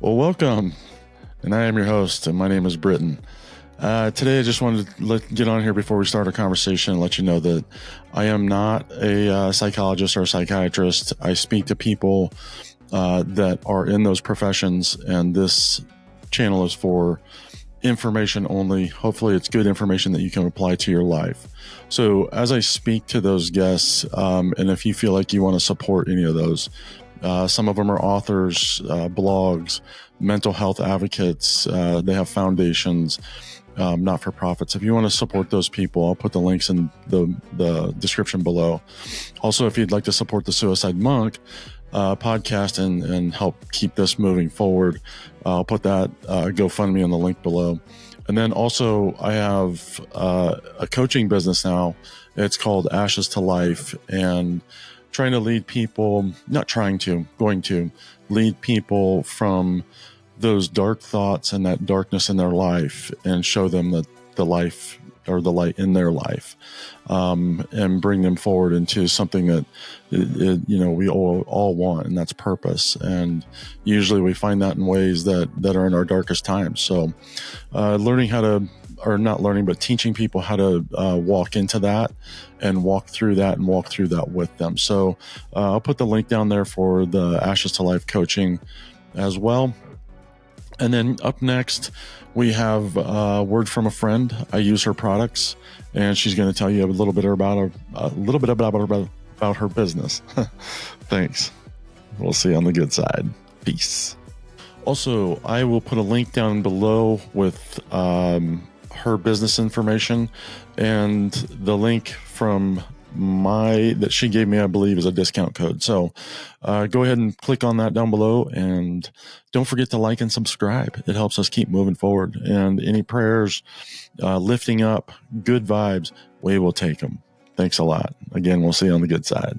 Well, welcome, and I am your host, and my name is Britton. Today, I just wanted to get on here before we start our conversation and let you know that I am not a psychologist or a psychiatrist. I speak to people that are in those professions, and this channel is for information only. Hopefully, it's good information that you can apply to your life. So as I speak to those guests, and if you feel like you want to support any of those, some of them are authors, blogs, mental health advocates. They have foundations, not-for-profits. If you want to support those people, I'll put the links in the description below. Also, if you'd like to support the Suicide Monk podcast and help keep this moving forward, I'll put that GoFundMe in the link below. And then also, I have a coaching business now. It's called Ashes to Life, and going to lead people from those dark thoughts and that darkness in their life and show them that the life or the light in their life, and bring them forward into something that, we all want, and that's purpose. And usually we find that in ways that are in our darkest times. So teaching people how to walk into that and walk through that with them. So I'll put the link down there for the Ashes to Life coaching as well. And then up next, we have a word from a friend. I use her products, and she's going to tell you a little bit about her business. Thanks. We'll see you on the good side. Peace. Also, I will put a link down below with her business information, and the link from that she gave me, I believe, is a discount code. So go ahead and click on that down below, and don't forget to like and subscribe. It helps us keep moving forward. And any prayers, lifting up, good vibes, we will take them. Thanks a lot. Again, we'll see you on the good side.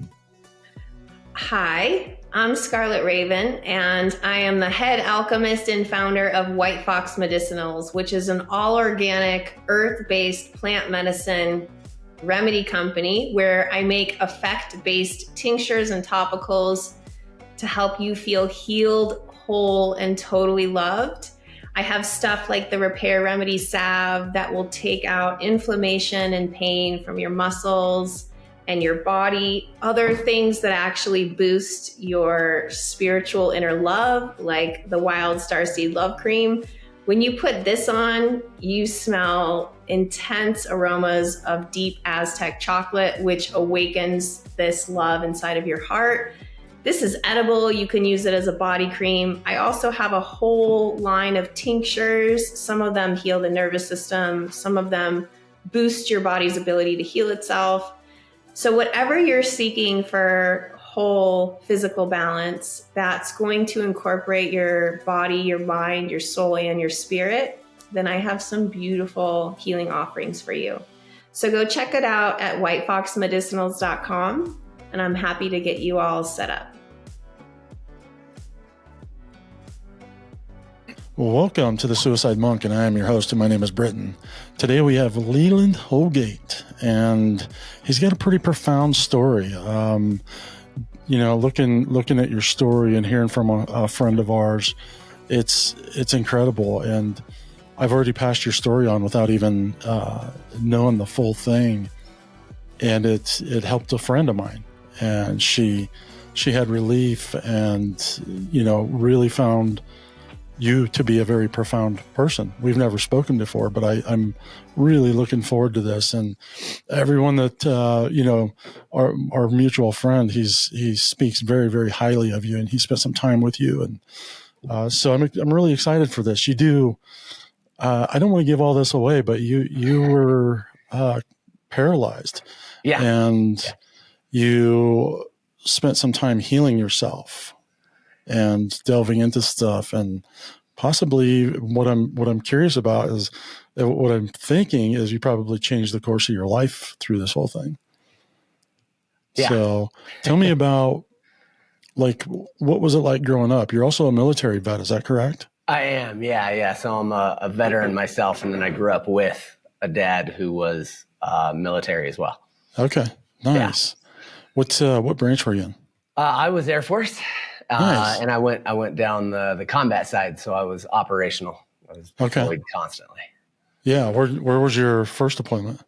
Hi, I'm Scarlet Raven, and I am the head alchemist and founder of White Fox Medicinals, which is an all-organic, earth-based plant medicine remedy company where I make effect-based tinctures and topicals to help you feel healed, whole, and totally loved. I have stuff like the Repair Remedy Salve that will take out inflammation and pain from your muscles and your body. Other things that actually boost your spiritual inner love, like the Wild Starseed Love Cream. When you put this on, you smell intense aromas of deep Aztec chocolate, which awakens this love inside of your heart. This is edible. You can use it as a body cream. I also have a whole line of tinctures. Some of them heal the nervous system. Some of them boost your body's ability to heal itself. So whatever you're seeking for whole physical balance, that's going to incorporate your body, your mind, your soul, and your spirit, then I have some beautiful healing offerings for you. So go check it out at whitefoxmedicinals.com, and I'm happy to get you all set up. Well, welcome to the Suicide Monk, and I am your host, and my name is Britton. Today we have Leland Holgate, and he's got a pretty profound story. Looking at your story and hearing from a friend of ours, it's incredible. And I've already passed your story on without even knowing the full thing. And it helped a friend of mine, and she had relief, and really found you to be a very profound person. We've never spoken before, but I'm really looking forward to this. And everyone that, our mutual friend, he speaks very, very highly of you, and he spent some time with you. And so I'm really excited for this. You do, I don't want to give all this away, but you were paralyzed. Yeah. And you spent some time healing yourself and delving into stuff. And possibly what I'm curious about is, what I'm thinking is, you probably changed the course of your life through this whole thing. Yeah. So tell me about, what was it like growing up? You're also a military vet, is that correct? I am. Yeah. So I'm a veteran myself, and then I grew up with a dad who was military as well. Okay. Nice. Yeah. What branch were you in? I was Air Force. Nice. And I went down the combat side, so I was operational. I was deployed constantly. Yeah. Where was your first deployment?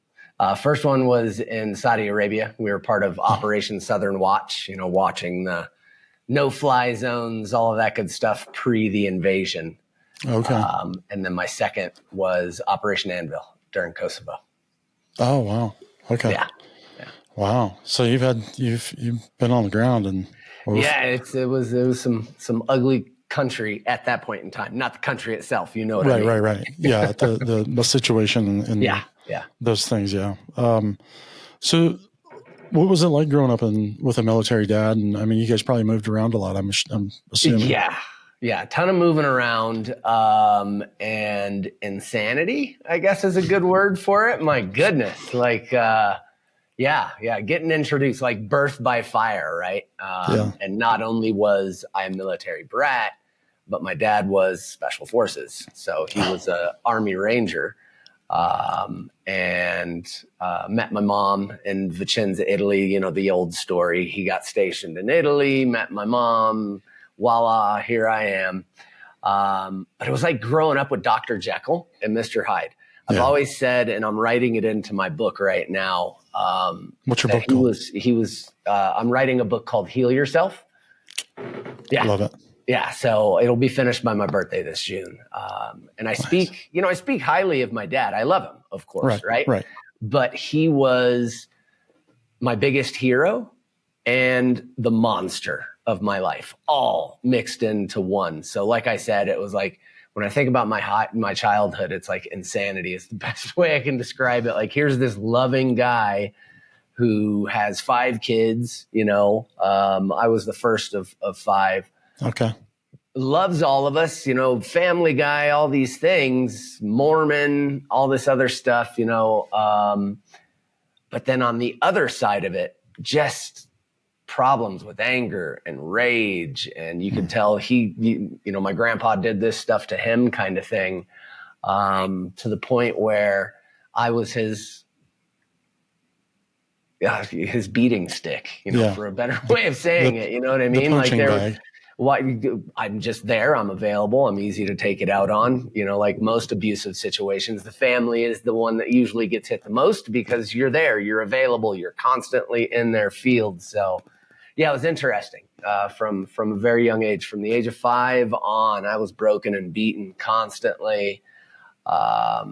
First one was in Saudi Arabia. We were part of Operation Southern Watch, watching the no-fly zones, all of that good stuff pre the invasion. Okay. And then my second was Operation Anvil during Kosovo. Oh, wow. Okay. Yeah. Wow. So you've been on the ground and. Oof. Yeah, it was some ugly country at that point in time. Not the country itself, you know what I mean? Right. Yeah, the situation and those things. Yeah. So what was it like growing up with a military dad? And I mean, you guys probably moved around a lot. I'm assuming. Yeah, a ton of moving around, and insanity, I guess, is a good word for it. My goodness, like. Getting introduced, like birth by fire, right? And not only was I a military brat, but my dad was Special Forces. So he was a Army Ranger, and met my mom in Vicenza, Italy. The old story. He got stationed in Italy, met my mom, voila, here I am. But it was like growing up with Dr. Jekyll and Mr. Hyde. I've always said, and I'm writing it into my book right now. What's your book called? I'm writing a book called Heal Yourself. Yeah. Love it. Yeah. So it'll be finished by my birthday this June. And I speak highly of my dad. I love him, of course. Right. But he was my biggest hero and the monster of my life, all mixed into one. So like I said, it was like, when I think about my childhood, it's like insanity is the best way I can describe it. Like, here's this loving guy who has 5 kids, I was the first of 5. Okay. Loves all of us, family guy, all these things, Mormon, all this other stuff, but then on the other side of it, just problems with anger and rage, and you could tell my grandpa did this stuff to him, kind of thing, to the point where I was his beating stick, for a better way of saying it. You know what I mean? Like I'm just there. I'm available. I'm easy to take it out on. Like most abusive situations, the family is the one that usually gets hit the most because you're there, you're available, you're constantly in their field. So. Yeah, it was interesting. From a very young age, from the age of 5 on, I was broken and beaten constantly. I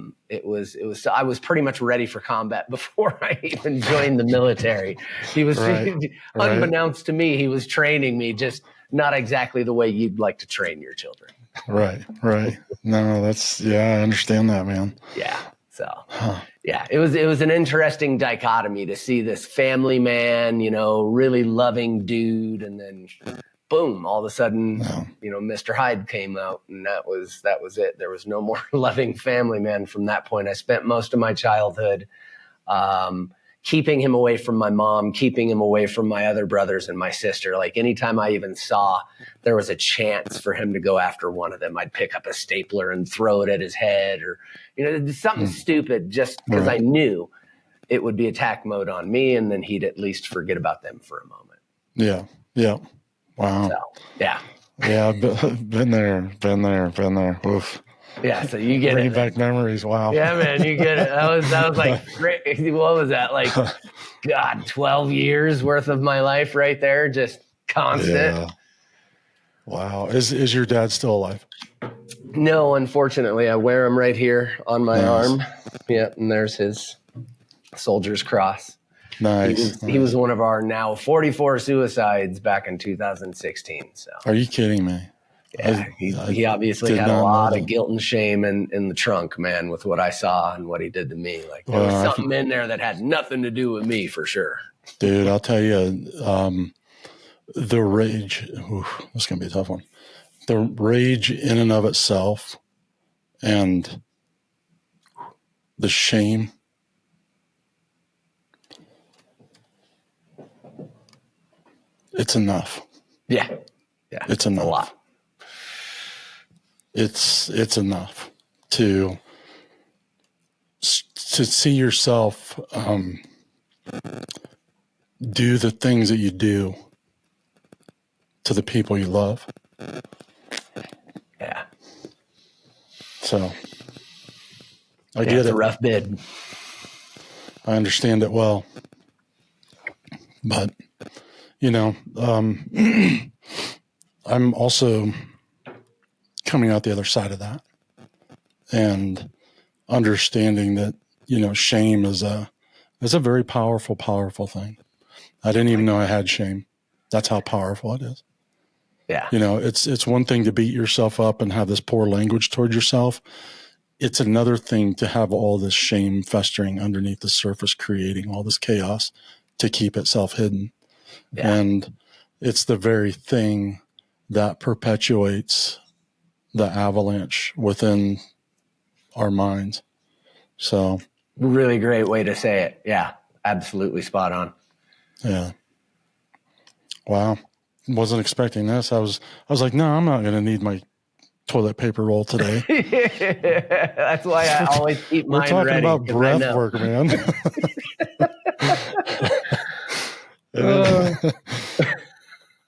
was pretty much ready for combat before I even joined the military. He was unbeknownst to me, he was training me, just not exactly the way you'd like to train your children. Right. No, I understand that, man. Yeah. So, it was an interesting dichotomy to see this family man, really loving dude. And then boom, all of a sudden, Mr. Hyde came out, and that was it. There was no more loving family man from that point. I spent most of my childhood, keeping him away from my mom, keeping him away from my other brothers and my sister. Like anytime I even saw there was a chance for him to go after one of them, I'd pick up a stapler and throw it at his head, or, something stupid, just because I knew it would be attack mode on me, and then he'd at least forget about them for a moment. Yeah. Wow. So, yeah. Yeah. Been there. Oof. Yeah, so you get bringing back memories. Wow. Yeah, man, you get it. That was like, what was that? Like, God, 12 years worth of my life right there, just constant. Yeah. Wow. Is your dad still alive? No, unfortunately. I wear him right here on my arm. Yeah, and there's his soldier's cross. Nice. He was one of our now 44 suicides back in 2016. So. Are you kidding me? Yeah, he obviously had a lot of guilt and shame in the trunk, man, with what I saw and what he did to me. Like there was something in there that had nothing to do with me, for sure. Dude, I'll tell you, the rage. Oof, this is gonna be a tough one. The rage in and of itself, and the shame. It's enough. Yeah, it's enough. A lot. It's enough to see yourself do the things that you do to the people you love. Yeah. So I get it. It's a rough bid. I understand it well. But, you know, I'm also coming out the other side of that and understanding that, you know, shame is a very powerful, powerful thing. I didn't even know I had shame. That's how powerful it is. Yeah. You know, it's one thing to beat yourself up and have this poor language towards yourself. It's another thing to have all this shame festering underneath the surface, creating all this chaos to keep itself hidden. Yeah. And it's the very thing that perpetuates the avalanche within our minds. So really great way to say it. Yeah, absolutely spot on. Yeah. Wow. Wasn't expecting this. I was like, no, I'm not going to need my toilet paper roll today. That's why I always keep mine ready. We're talking about breath work, man.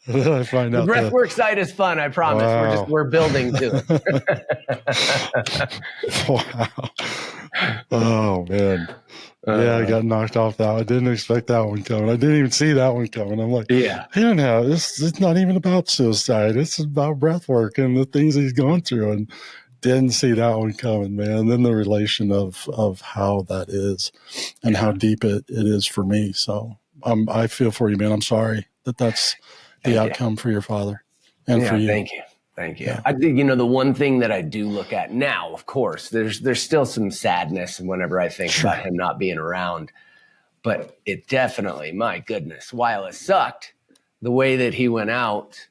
I find out the breathwork side is fun. I promise. Wow. We're building to it. Wow. Oh man. Yeah, I got knocked off that. I didn't expect that one coming. I didn't even see that one coming. I'm like, yeah, it's not even about suicide. It's about breath work and the things he's going through. And didn't see that one coming, man. And then the relation of how that is and how deep it is for me. So I feel for you, man. I'm sorry that's the outcome for your father and for you. Thank you. Thank you. Yeah. I think, you know, the one thing that I do look at now, of course, there's still some sadness whenever I think about him not being around, but it definitely, my goodness, while it sucked, the way that he went out,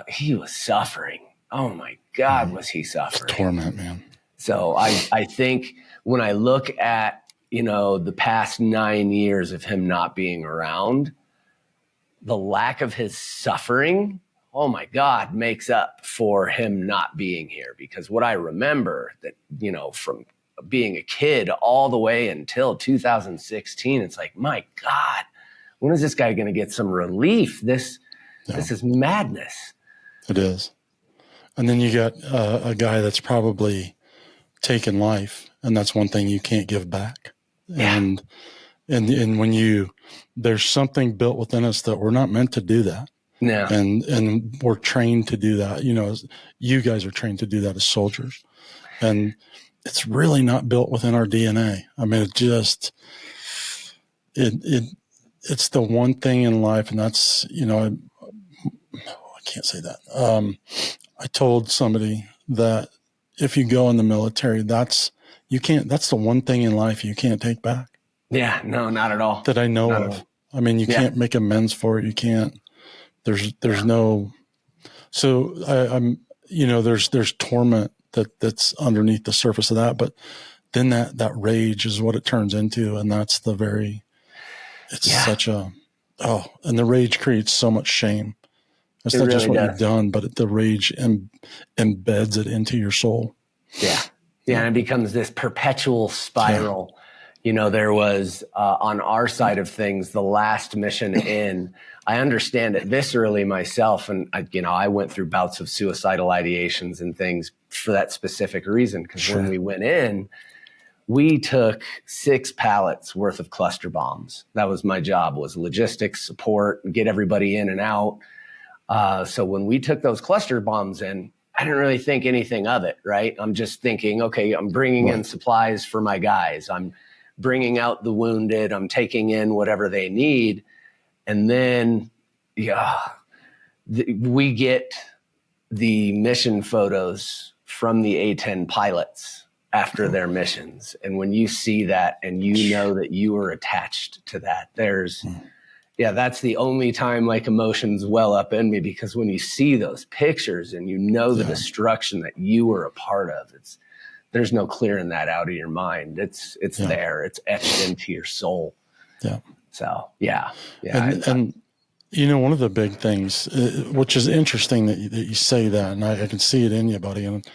he was suffering. Oh my God, was he suffering? Torment, man. So I think when I look at, you know, the past 9 years of him not being around, the lack of his suffering, oh my God, makes up for him not being here. Because what I remember that, you know, from being a kid all the way until 2016, it's like, my God, when is this guy going to get some relief? This is madness. It is. And then you got a guy that's probably taken life, and that's one thing you can't give back. Yeah. And when there's something built within us that we're not meant to do that. No. And we're trained to do that. You know, you guys are trained to do that as soldiers. And it's really not built within our DNA. I mean, it's the one thing in life, and that's, you know, I can't say that. I told somebody that if you go in the military, that's the one thing in life you can't take back. Yeah, no, not at all. That I know of. I mean, you can't make amends for it. You can't. There's no. So I'm, you know, there's torment that's underneath the surface of that, but then that rage is what it turns into, and that's such a and the rage creates so much shame. It's not just what you've done, but the rage embeds it into your soul. Yeah. Yeah. And it becomes this perpetual spiral. Yeah. You know, there was on our side of things, the last mission in, I understand it viscerally myself. And, I went through bouts of suicidal ideations and things for that specific reason. Because when we went in, we took 6 pallets worth of cluster bombs. That was my job, was logistics, support, get everybody in and out. So when we took those cluster bombs in, I didn't really think anything of it, right? I'm just thinking, okay, I'm bringing in supplies for my guys. I'm bringing out the wounded. I'm taking in whatever they need. And then, we get the mission photos from the A-10 pilots after their missions. And when you see that and you know that you were attached to that, that's the only time like emotions well up in me, because when you see those pictures and you know the destruction that you were a part of, there's no clearing that out of your mind. It's there. It's etched into your soul. Yeah. So, yeah. And you know, one of the big things, which is interesting that you say that, and I can see it in you, buddy. And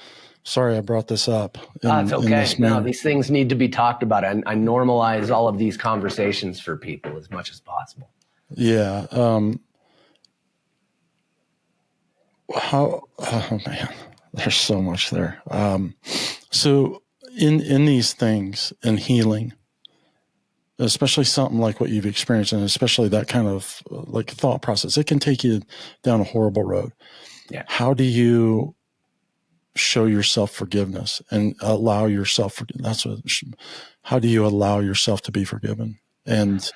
sorry I brought this up. It's okay. No, these things need to be talked about. I normalize all of these conversations for people as much as possible. Yeah. oh man, there's so much there. So in these things and healing, especially something like what you've experienced, and especially that kind of like thought process, it can take you down a horrible road. Yeah. How do you show yourself forgiveness and allow yourself? How do you allow yourself to be forgiven and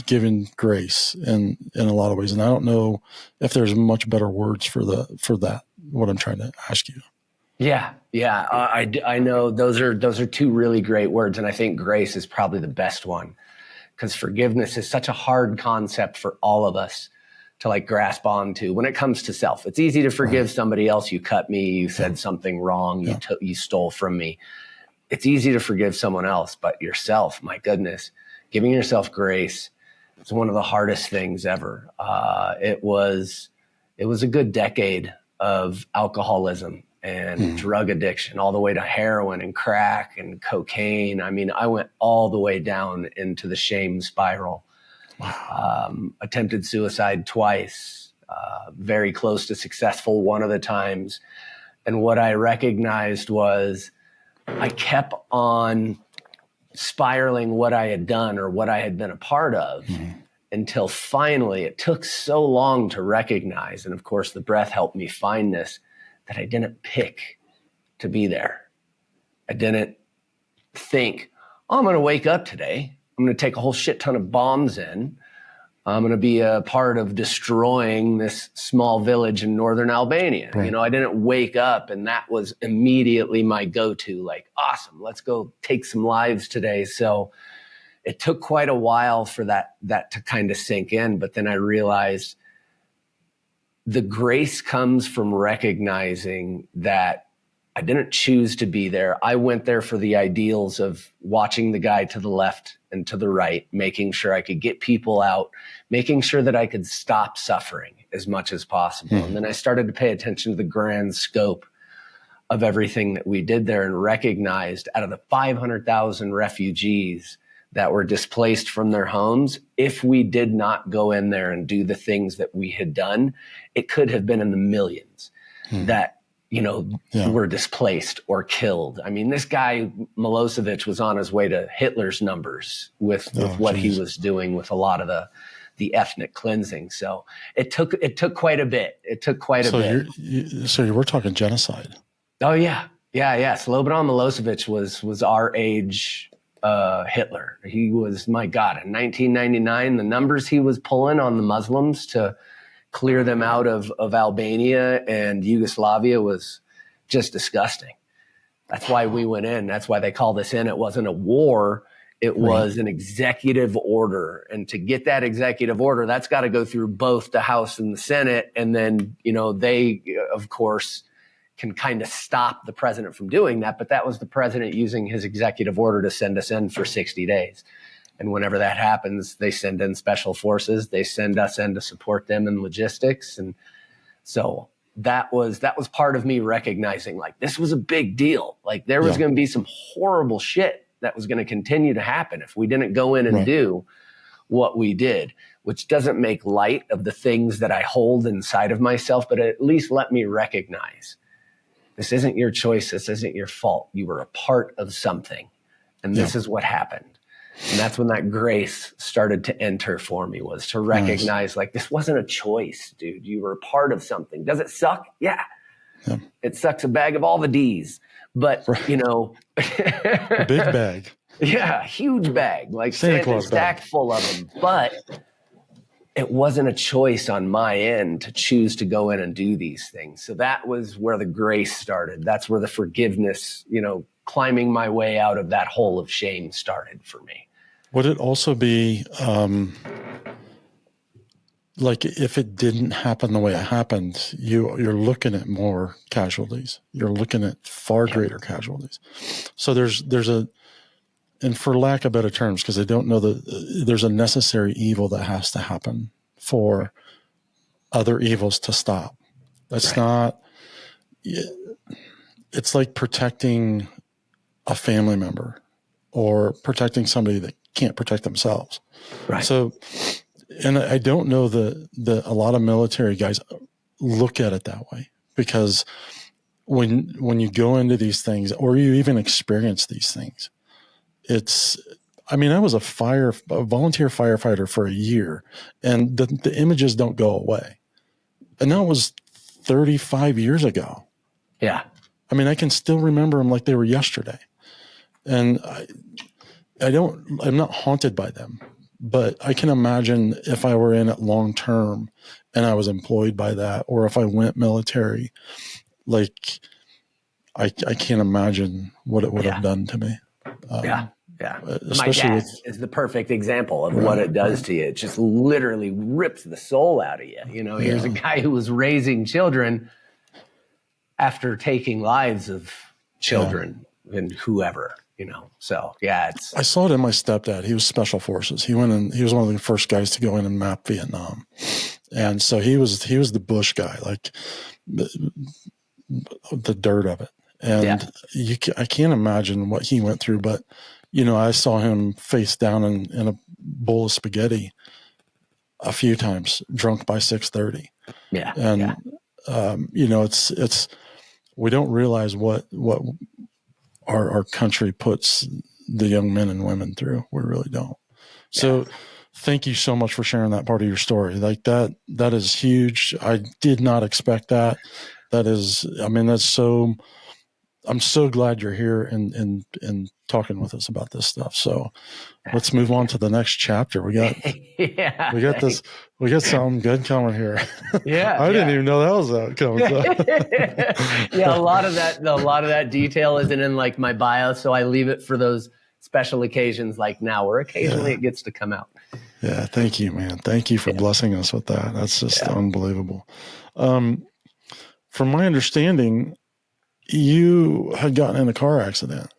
given grace in a lot of ways? And I don't know if there's much better words for that. What I'm trying to ask you. Yeah. I know those are two really great words. And I think grace is probably the best one, because forgiveness is such a hard concept for all of us to like grasp onto when it comes to self. It's easy to forgive somebody else. You cut me, you said something wrong, you stole from me. It's easy to forgive someone else, but yourself, my goodness, giving yourself grace is one of the hardest things ever. It was a good decade of alcoholism and drug addiction, all the way to heroin and crack and cocaine. I mean, I went all the way down into the shame spiral. Wow. Attempted suicide twice, very close to successful one of the times. And what I recognized was I kept on spiraling what I had done or what I had been a part of until finally it took so long to recognize. And of course, the breath helped me find this, that I didn't pick to be there. I didn't think, oh, I'm going to wake up today. I'm going to take a whole shit ton of bombs in. I'm going to be a part of destroying this small village in northern Albania. Right. I didn't wake up and that was immediately my go-to, like, awesome, let's go take some lives today. So it took quite a while for that to kind of sink in. But then I realized the grace comes from recognizing that I didn't choose to be there. I went there for the ideals of watching the guy to the left and to the right, making sure I could get people out, making sure that I could stop suffering as much as possible. And then I started to pay attention to the grand scope of everything that we did there and recognized out of the 500,000 refugees that were displaced from their homes, if we did not go in there and do the things that we had done, it could have been in the millions that were displaced or killed. I mean, this guy, Milosevic, was on his way to Hitler's numbers with what he was doing with a lot of the ethnic cleansing. So it took quite a bit. It took quite a bit. So we're talking genocide. Oh, yeah. Slobodan Milosevic was our age Hitler. He was, my God, in 1999, the numbers he was pulling on the Muslims to clear them out of Albania and Yugoslavia was just disgusting. That's why we went in. That's why they called us in. It wasn't a war. It was an executive order. And to get that executive order, that's got to go through both the House and the Senate. And then, they, of course, can kind of stop the president from doing that. But that was the president using his executive order to send us in for 60 days. And whenever that happens, they send in special forces. They send us in to support them in logistics. And so that was part of me recognizing, like, this was a big deal. Like, there was going to be some horrible shit that was going to continue to happen if we didn't go in and do what we did, which doesn't make light of the things that I hold inside of myself, but at least let me recognize this isn't your choice. This isn't your fault. You were a part of something. And this is what happened. And that's when that grace started to enter for me, was to recognize, like, this wasn't a choice, dude. You were a part of something. Does it suck? Yeah. It sucks a bag of all the D's, but a big bag. Yeah. Huge bag, like Santa Claus stacked full of them. But it wasn't a choice on my end to choose to go in and do these things. So that was where the grace started. That's where the forgiveness, climbing my way out of that hole of shame started for me. Would it also be like, if it didn't happen the way it happened, you're looking at more casualties. You're looking at far greater casualties. So there's and for lack of better terms, because I don't know there's a necessary evil that has to happen for other evils to stop. That's not, it's like protecting a family member or protecting somebody that can't protect themselves. Right. So, and I don't know that a lot of military guys look at it that way, because when you go into these things, or you even experience these things, I was a volunteer firefighter for a year, and the images don't go away. And that was 35 years ago. Yeah. I can still remember them like they were yesterday. And I'm not haunted by them, but I can imagine if I were in it long term and I was employed by that, or if I went military, like I can't imagine what it would have done to me. Yeah. My dad is the perfect example of what it does to you. It just literally rips the soul out of you. Here's a guy who was raising children after taking lives of children and whoever, So I saw it in my stepdad. He was special forces. He went in. He was one of the first guys to go in and map Vietnam, and so he was the bush guy, like the dirt of it. And I can't imagine what he went through, but I saw him face down in a bowl of spaghetti a few times, drunk by 6:30. Yeah, and it's we don't realize what our country puts the young men and women through. We really don't. So thank you so much for sharing that part of your story. Like that is huge. I did not expect that. That is, that's so, I'm so glad you're here and talking with us about this stuff. So let's move on to the next chapter. We got something good coming here. Yeah. I didn't even know that was coming. So. A lot of that detail isn't in like my bio. So I leave it for those special occasions like now, where occasionally it gets to come out. Yeah. Thank you, man. Thank you for blessing us with that. That's just unbelievable. From my understanding, you had gotten in a car accident.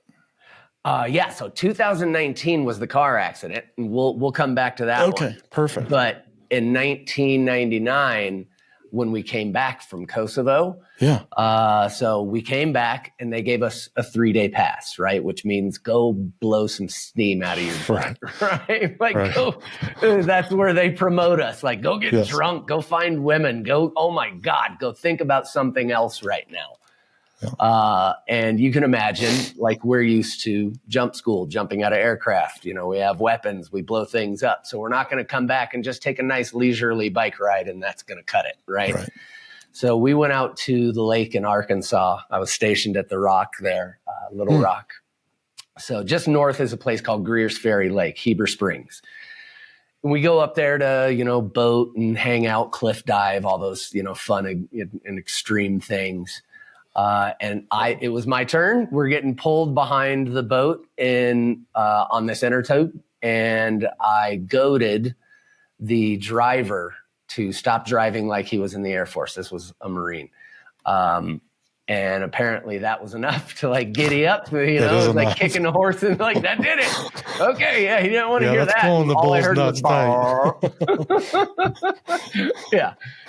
So 2019 was the car accident, and we'll come back to that. Okay, perfect. But in 1999, when we came back from Kosovo, so we came back and they gave us a 3-day pass, right? Which means go blow some steam out of your butt, right? Go. That's where they promote us. Like, go get drunk, go find women, go. Oh my God, go think about something else right now. And you can imagine, like, we're used to jump school, jumping out of aircraft. We have weapons, we blow things up. So we're not going to come back and just take a nice leisurely bike ride and that's going to cut it, right? So we went out to the lake in Arkansas. I was stationed at the Rock there, Little Rock. So just north is a place called Greer's Ferry Lake, Heber Springs. And we go up there to, boat and hang out, cliff dive, all those, fun and extreme things. And it was my turn. We're getting pulled behind the boat on this inner tote, and I goaded the driver to stop driving like he was in the Air Force. This was a Marine. And apparently that was enough to like giddy up, like kicking the horse and like, that did it. Okay. Yeah. He didn't want to hear that. All I heard was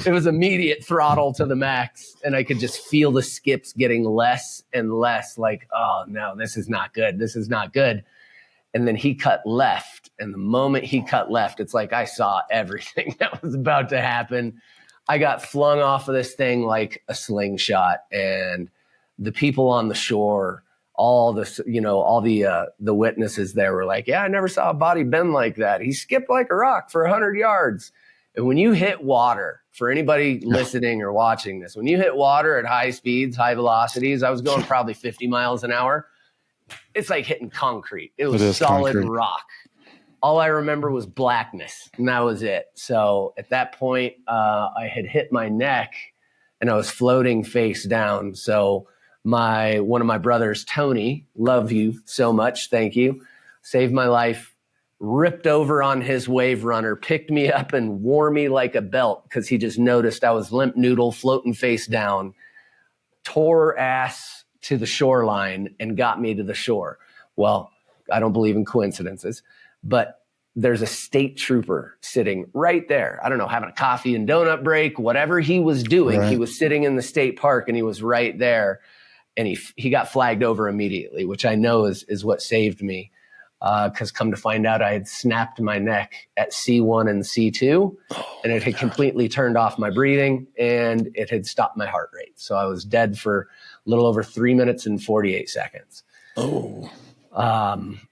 it was immediate throttle to the max. And I could just feel the skips getting less and less, like, oh no, this is not good. This is not good. And then he cut left. And the moment he cut left, it's like I saw everything that was about to happen. I got flung off of this thing like a slingshot, and the people on the shore, all the witnesses there were like, yeah, I never saw a body bend like that. He skipped like a rock for 100 yards. And when you hit water, for anybody listening or watching this, when you hit water at high speeds, high velocities, I was going probably 50 miles an hour. It's like hitting concrete. It was solid rock. All I remember was blackness, and that was it. So at that point, I had hit my neck, and I was floating face down. So one of my brothers, Tony, love you so much, thank you, saved my life, ripped over on his wave runner, picked me up and wore me like a belt because he just noticed I was limp noodle, floating face down, tore ass to the shoreline and got me to the shore. Well, I don't believe in coincidences. But there's a state trooper sitting right there. I don't know, having a coffee and donut break, whatever he was doing. Right. He was sitting in the state park and he was right there. And he got flagged over immediately, which I know is what saved me. because come to find out, I had snapped my neck at C1 and C2, and it had completely turned off my breathing, and it had stopped my heart rate. So I was dead for a little over 3 minutes and 48 seconds. Oh.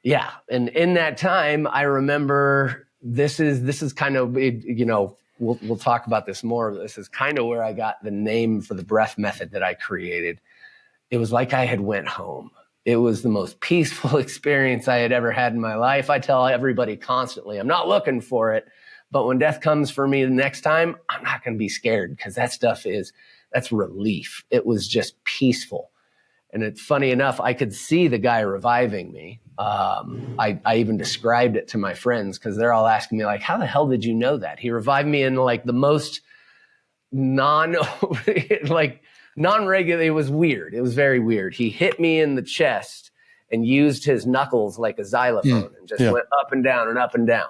Yeah. And in that time, I remember this is kind of, you know, we'll talk about this more. This is kind of where I got the name for the breath method that I created. It was like I had went home. It was the most peaceful experience I had ever had in my life. I tell everybody constantly, I'm not looking for it, but when death comes for me the next time, I'm not going to be scared, because that stuff that's relief. It was just peaceful. And it's funny enough, I could see the guy reviving me. I even described it to my friends, because they're all asking me, like, how the hell did you know that? He revived me in like the most non-regular. It was weird. It was very weird. He hit me in the chest and used his knuckles like a xylophone and just went up and down and up and down.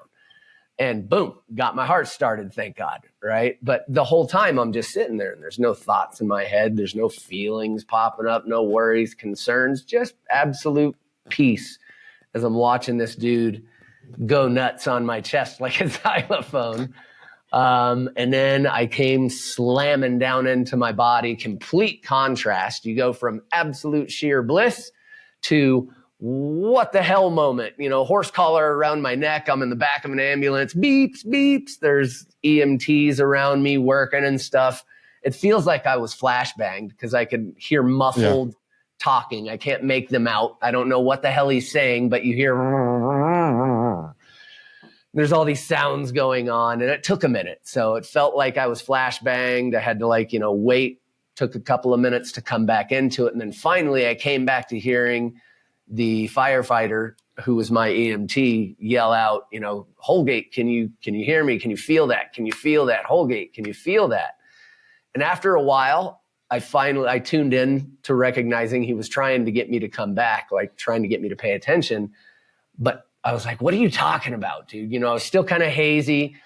And boom, got my heart started, thank God, right? But the whole time I'm just sitting there, and there's no thoughts in my head. There's no feelings popping up, no worries, concerns, just absolute peace as I'm watching this dude go nuts on my chest like a xylophone. And then I came slamming down into my body, complete contrast. You go from absolute sheer bliss to what the hell moment, you know, horse collar around my neck. I'm in the back of an ambulance, beeps, beeps. There's EMTs around me working and stuff. It feels like I was flashbanged, because I could hear muffled talking. I can't make them out. I don't know what the hell he's saying, but you hear, there's all these sounds going on, and it took a minute. So it felt like I was flashbanged. I had to wait, took a couple of minutes to come back into it. And then finally I came back to hearing the firefighter, who was my EMT, yell out, you know, Holgate, can you hear me? Can you feel that? Can you feel that? Holgate, can you feel that? And after a while, I tuned in to recognizing he was trying to get me to come back, like trying to get me to pay attention. But I was like, what are you talking about, dude? You know, I was still kind of hazy,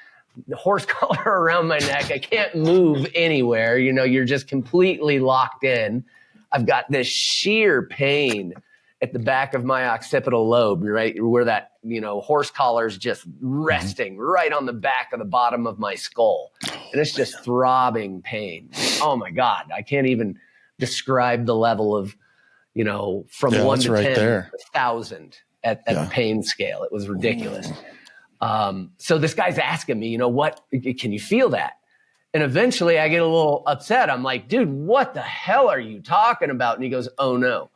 the horse collar around my neck. I can't move anywhere. You know, you're just completely locked in. I've got this sheer pain at the back of my occipital lobe, right? Where that, you know, horse collar's just resting right on the back of the bottom of my skull. And it's just throbbing pain. Oh my God. I can't even describe the level of, you know, from 1 to 10, 1,000 at the pain scale. It was ridiculous. So this guy's asking me, you know, what, can you feel that? And eventually I get a little upset. I'm like, dude, what the hell are you talking about? And he goes, oh no.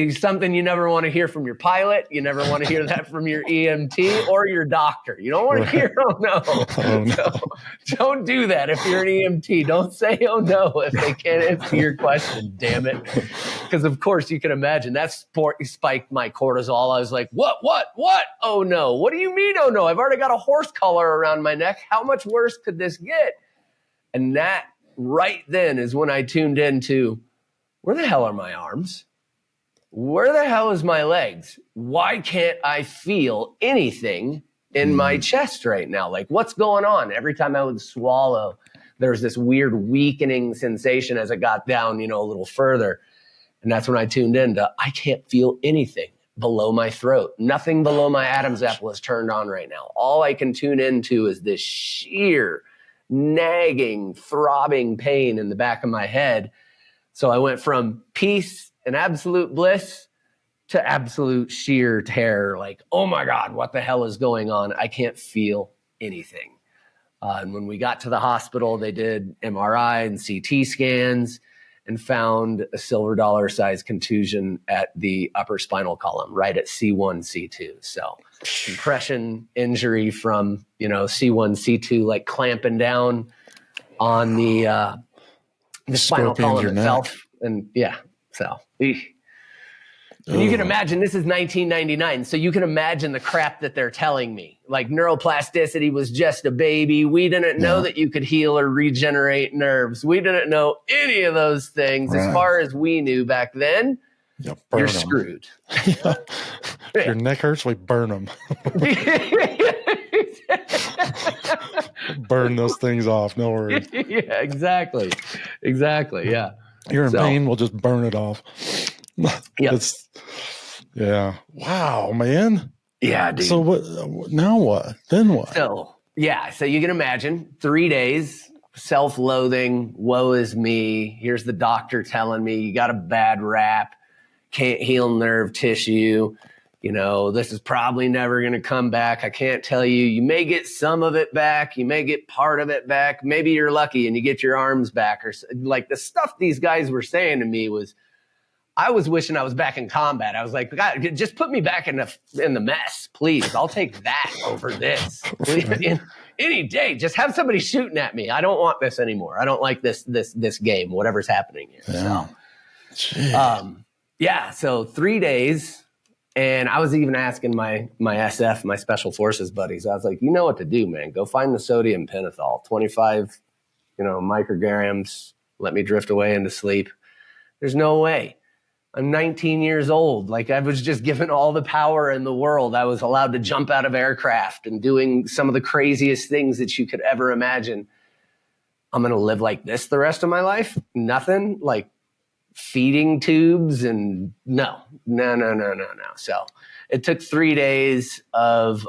Something you never want to hear from your pilot. You never want to hear that from your EMT or your doctor. You don't want to hear, oh no. Oh, no. So, don't do that if you're an EMT. Don't say, oh no, if they can't answer your question, damn it. Because of course you can imagine that spiked my cortisol. I was like, what? Oh no. What do you mean, oh no? I've already got a horse collar around my neck. How much worse could this get? And that right then is when I tuned into, where the hell are my arms? Where the hell is my legs? Why can't I feel anything in my chest right now? Like, what's going on? Every time I would swallow, there's this weird weakening sensation as it got down, you know, a little further. And that's when I tuned into, I can't feel anything below my throat. Nothing below my Adam's apple is turned on right now. All I can tune into is this sheer, nagging, throbbing pain in the back of my head. So I went from peace and absolute bliss to absolute sheer terror. Like, oh my God, what the hell is going on? I can't feel anything. And when we got to the hospital, they did MRI and CT scans and found a silver dollar size contusion at the upper spinal column, right at C1, C2. So compression injury from, you know, C1, C2, like clamping down on the spinal column itself. And yeah, so and you can imagine, this is 1999. So you can imagine the crap that they're telling me. Like, neuroplasticity was just a baby. We didn't know that you could heal or regenerate nerves. We didn't know any of those things. As far as we knew back then, you're screwed. If your neck hurts, we burn them. Burn those things off. No worries. Yeah, exactly. Yeah. You're in pain, we'll just burn it off. Yeah. Wow, man. Yeah, dude. So what? Now what? Then what? So you can imagine 3 days, self-loathing, woe is me. Here's the doctor telling me you got a bad rap, can't heal nerve tissue. This is probably never going to come back. I can't tell you. You may get some of it back. You may get part of it back. Maybe you're lucky and you get your arms back. Or like the stuff these guys were saying to me was, I was wishing I was back in combat. I was like, God, just put me back in the mess, please. I'll take that over this. Any day. Just have somebody shooting at me. I don't want this anymore. I don't like this game, whatever's happening here. Yeah. So 3 days. And I was even asking my SF, my special forces buddies, I was like, you know what to do, man. Go find the sodium pentothal, 25, micrograms. Let me drift away into sleep. There's no way. I'm 19 years old. Like, I was just given all the power in the world. I was allowed to jump out of aircraft and doing some of the craziest things that you could ever imagine. I'm going to live like this the rest of my life? Nothing? Like, feeding tubes and no. So it took 3 days of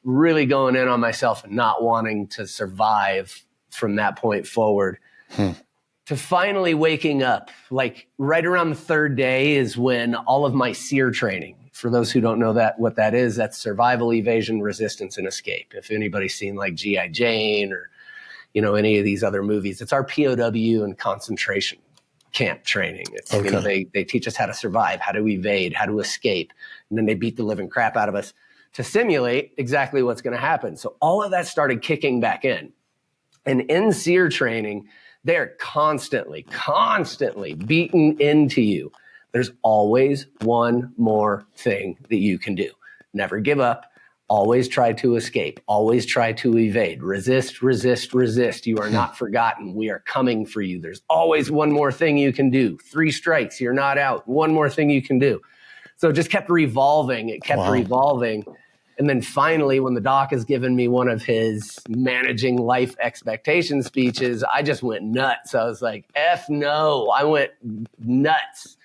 really going in on myself and not wanting to survive from that point forward to finally waking up. Like right around the third day is when all of my SEER training, for those who don't know what that is, that's survival, evasion, resistance, and escape. If anybody's seen like G.I. Jane or, any of these other movies, it's our POW and concentration camp training. It's, they teach us how to survive, how to evade, how to escape. And then they beat the living crap out of us to simulate exactly what's going to happen. So all of that started kicking back in. And in SEER training, they're constantly beaten into you. There's always one more thing that you can do. Never give up. Always try to escape. Always try to evade. Resist, resist, resist. You are not forgotten. We are coming for you. There's always one more thing you can do. 3 strikes, you're not out. One more thing you can do. So it just kept revolving. It kept revolving. And then finally, when the doc has given me one of his managing life expectation speeches, I just went nuts. I was like, F no. I went nuts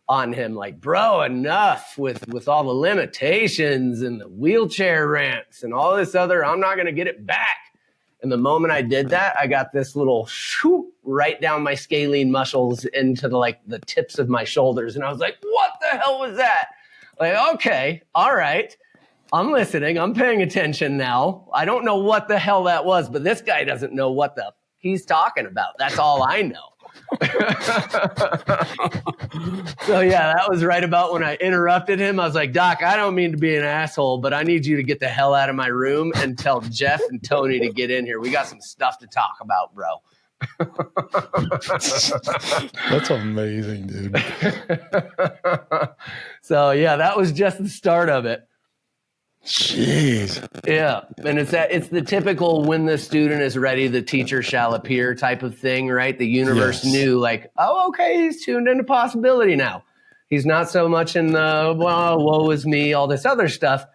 on him, like, bro, enough with all the limitations and the wheelchair ramps and all this other, I'm not going to get it back. And the moment I did that, I got this little shoop right down my scalene muscles into the tips of my shoulders. And I was like, what the hell was that? Like, okay, all right. I'm listening. I'm paying attention now. I don't know what the hell that was, but this guy doesn't know what he's talking about. That's all I know. So yeah, that was right about when I interrupted him. I was like, Doc, I don't mean to be an asshole, but I need you to get the hell out of my room and tell Jeff and Tony to get in here. We got some stuff to talk about, bro. That's amazing, dude. So yeah, that was just the start of it. Jeez. Yeah. And it's the typical when the student is ready, the teacher shall appear type of thing, right? The universe knew like, oh, okay, he's tuned into possibility now. He's not so much in the, well, woe is me, all this other stuff.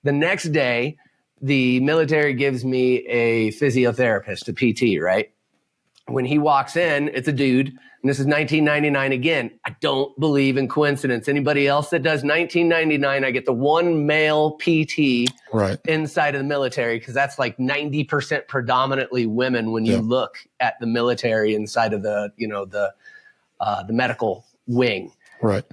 The next day, the military gives me a physiotherapist, a PT, right? When he walks in, it's a dude. And this is 1999 again. I don't believe in coincidence. Anybody else that does 1999, I get the one male PT inside of the military, because that's like 90% predominantly women when you look at the military inside of the, the medical wing. Right.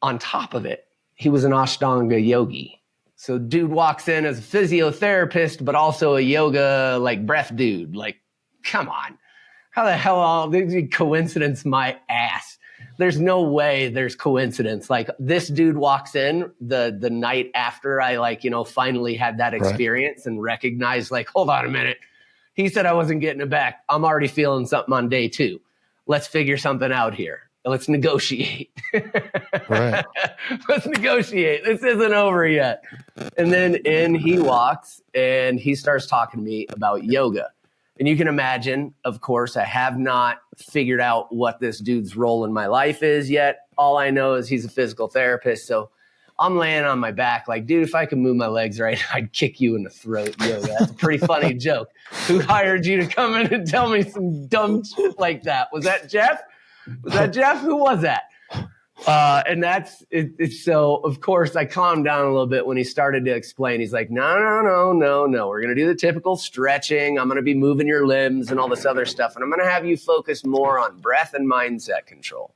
On top of it, he was an Ashtanga yogi. So dude walks in as a physiotherapist, but also a yoga, like breath dude. Like, come on. How the hell, coincidence my ass. There's no way there's coincidence. Like this dude walks in the night after I finally had that experience and recognized like, hold on a minute. He said I wasn't getting it back. I'm already feeling something on day 2. Let's figure something out here. Let's negotiate. Right. Let's negotiate. This isn't over yet. And then in he walks and he starts talking to me about yoga. And you can imagine, of course, I have not figured out what this dude's role in my life is yet. All I know is he's a physical therapist. So I'm laying on my back like, dude, if I could move my legs right, I'd kick you in the throat. Yoga. That's a pretty funny joke. Who hired you to come in and tell me some dumb shit like that? Was that Jeff? Was that Jeff? Who was that? And that's it. So of course I calmed down a little bit when he started to explain. He's like, no. We're going to do the typical stretching. I'm going to be moving your limbs and all this other stuff. And I'm going to have you focus more on breath and mindset control,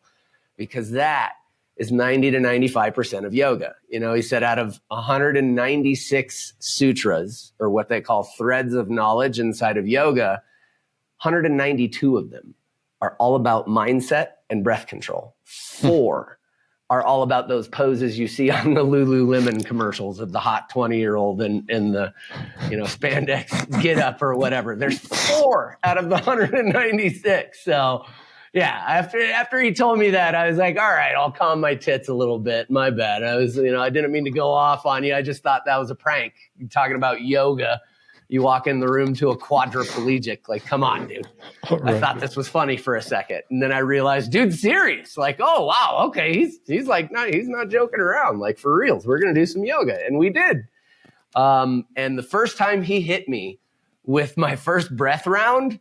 because that is 90 to 95% of yoga. You know, he said out of 196 sutras, or what they call threads of knowledge inside of yoga, 192 of them are all about mindset and breath control. 4 are all about those poses you see on the Lululemon commercials of the hot 20-year-old in the, spandex get up or whatever. There's 4 out of the 196. So yeah, after he told me that, I was like, all right, I'll calm my tits a little bit. My bad. I didn't mean to go off on you. I just thought that was a prank. You're talking about yoga. You walk in the room to a quadriplegic. Like, come on, dude. Right. I thought this was funny for a second. And then I realized, dude's serious. Like, oh, wow. Okay. He's like, no, he's not joking around. Like, for reals. We're going to do some yoga. And we did. And the first time he hit me with my first breath round,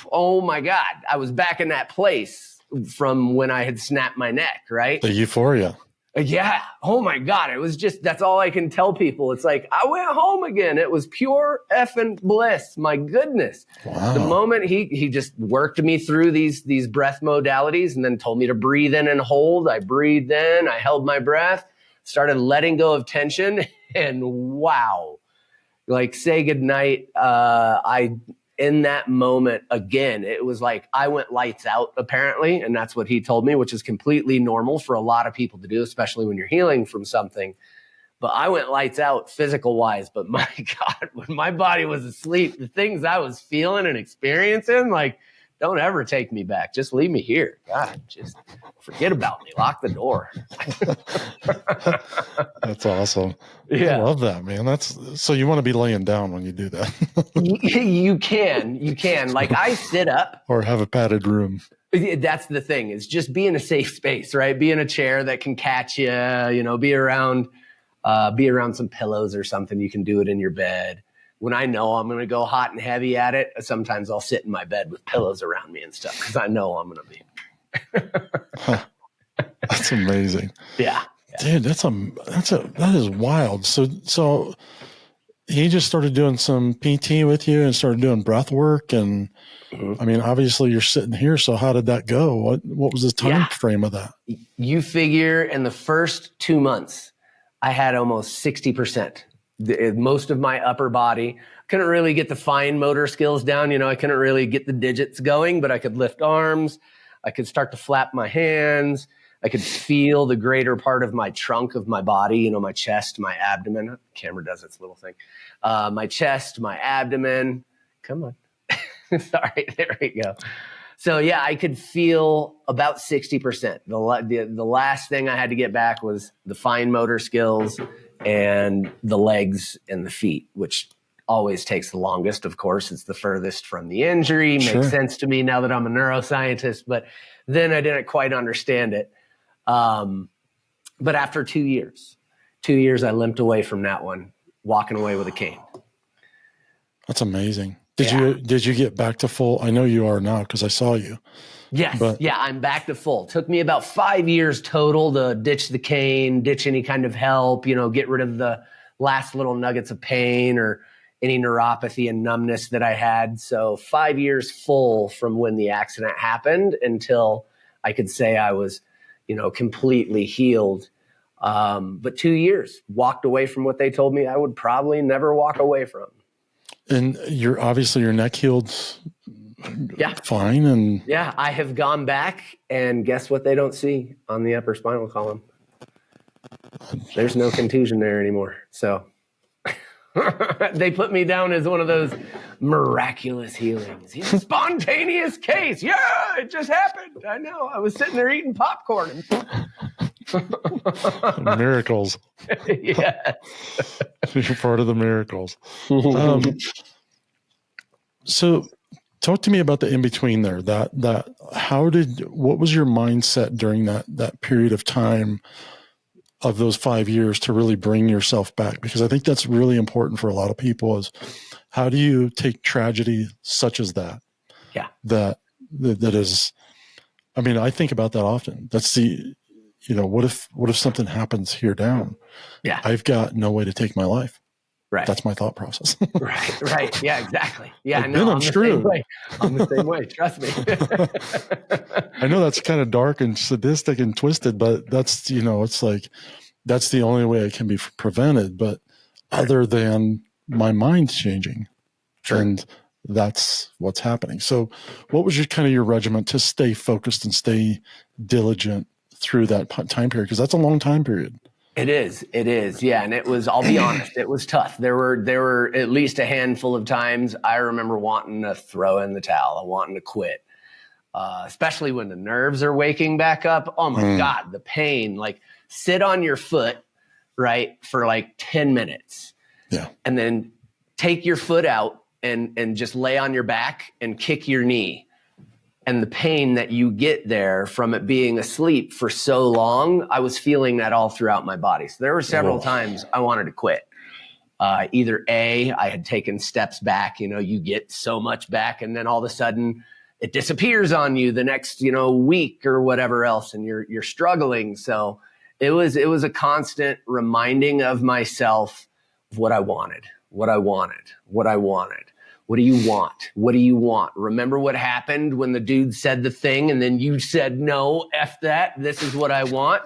oh my God, I was back in that place from when I had snapped my neck, right? The euphoria. Yeah. Oh my God. It was just, that's all I can tell people. It's like, I went home again. It was pure effing bliss. My goodness. Wow. The moment he just worked me through these breath modalities and then told me to breathe in and hold. I breathed in, I held my breath, started letting go of tension, and wow. Like, say goodnight. In that moment, again, it was like I went lights out, apparently. And that's what he told me, which is completely normal for a lot of people to do, especially when you're healing from something. But I went lights out physical wise. But my God, when my body was asleep, the things I was feeling and experiencing, like, don't ever take me back. Just leave me here. God, just forget about me. Lock the door. That's awesome. Yeah. I love that, man. So you want to be laying down when you do that. You can. Like, I sit up. Or have a padded room. That's the thing, is just be in a safe space, right? Be in a chair that can catch you, be around some pillows or something. You can do it in your bed. When I know I'm going to go hot and heavy at it, sometimes I'll sit in my bed with pillows around me and stuff, because I know I'm going to be. That's amazing. Yeah. Dude, that is wild. So he just started doing some PT with you and started doing breath work. And I mean, obviously you're sitting here. So how did that go? What was the time frame of that? You figure in the first 2 months, I had almost 60%. Most of my upper body. Couldn't really get the fine motor skills down. I couldn't really get the digits going, but I could lift arms. I could start to flap my hands. I could feel the greater part of my trunk of my body, my chest, my abdomen. The camera does its little thing. My chest, my abdomen. Come on. Sorry, there we go. So yeah, I could feel about 60%. The last thing I had to get back was the fine motor skills and the legs and the feet, which always takes the longest. Of course, it's the furthest from the injury. Sure. Makes sense to me now that I'm a neuroscientist, but then I didn't quite understand it. But after 2 years, I limped away from that one, walking away with a cane. That's amazing. Did you get back to full? I know you are now because I saw you. Yes. I'm back to full. Took me about 5 years total to ditch the cane, ditch any kind of help, get rid of the last little nuggets of pain or any neuropathy and numbness that I had. So 5 years full from when the accident happened until I could say I was, completely healed. But 2 years, walked away from what they told me I would probably never walk away from. And your neck healed fine. And yeah, I have gone back, and guess what they don't see on the upper spinal column? There's no contusion there anymore. So they put me down as one of those miraculous healings. He's a spontaneous case. Yeah, it just happened. I know. I was sitting there eating popcorn. Miracles. Yes. You're part of the miracles. So talk to me about the in-between there. What was your mindset during that period of time of those 5 years to really bring yourself back? Because I think that's really important for a lot of people, is how do you take tragedy such as that? Yeah. That is I mean, I think about that often. That's what if something happens here down? Yeah. I've got no way to take my life. Right. That's my thought process. Right. Yeah, exactly. Yeah, like, I'm screwed. I'm the same way. Trust me. I know that's kind of dark and sadistic and twisted, but that's, it's like, that's the only way it can be prevented. But other than my mind changing, and that's what's happening. So what was your regiment to stay focused and stay diligent through that time period? Because that's a long time period. It is. Yeah. And it was, I'll be honest, it was tough. There were at least a handful of times I remember wanting to throw in the towel, wanting to quit, especially when the nerves are waking back up. Oh my God, the pain, like sit on your foot, right, for like 10 minutes. Yeah. And then take your foot out and just lay on your back and kick your knee. And the pain that you get there from it being asleep for so long, I was feeling that all throughout my body. So there were several times I wanted to quit. Either I had taken steps back, you get so much back and then all of a sudden it disappears on you the next, week or whatever else. And you're struggling. So it was a constant reminding of myself of what I wanted. What do you want? What do you want? Remember what happened when the dude said the thing and then you said, no, F that. This is what I want.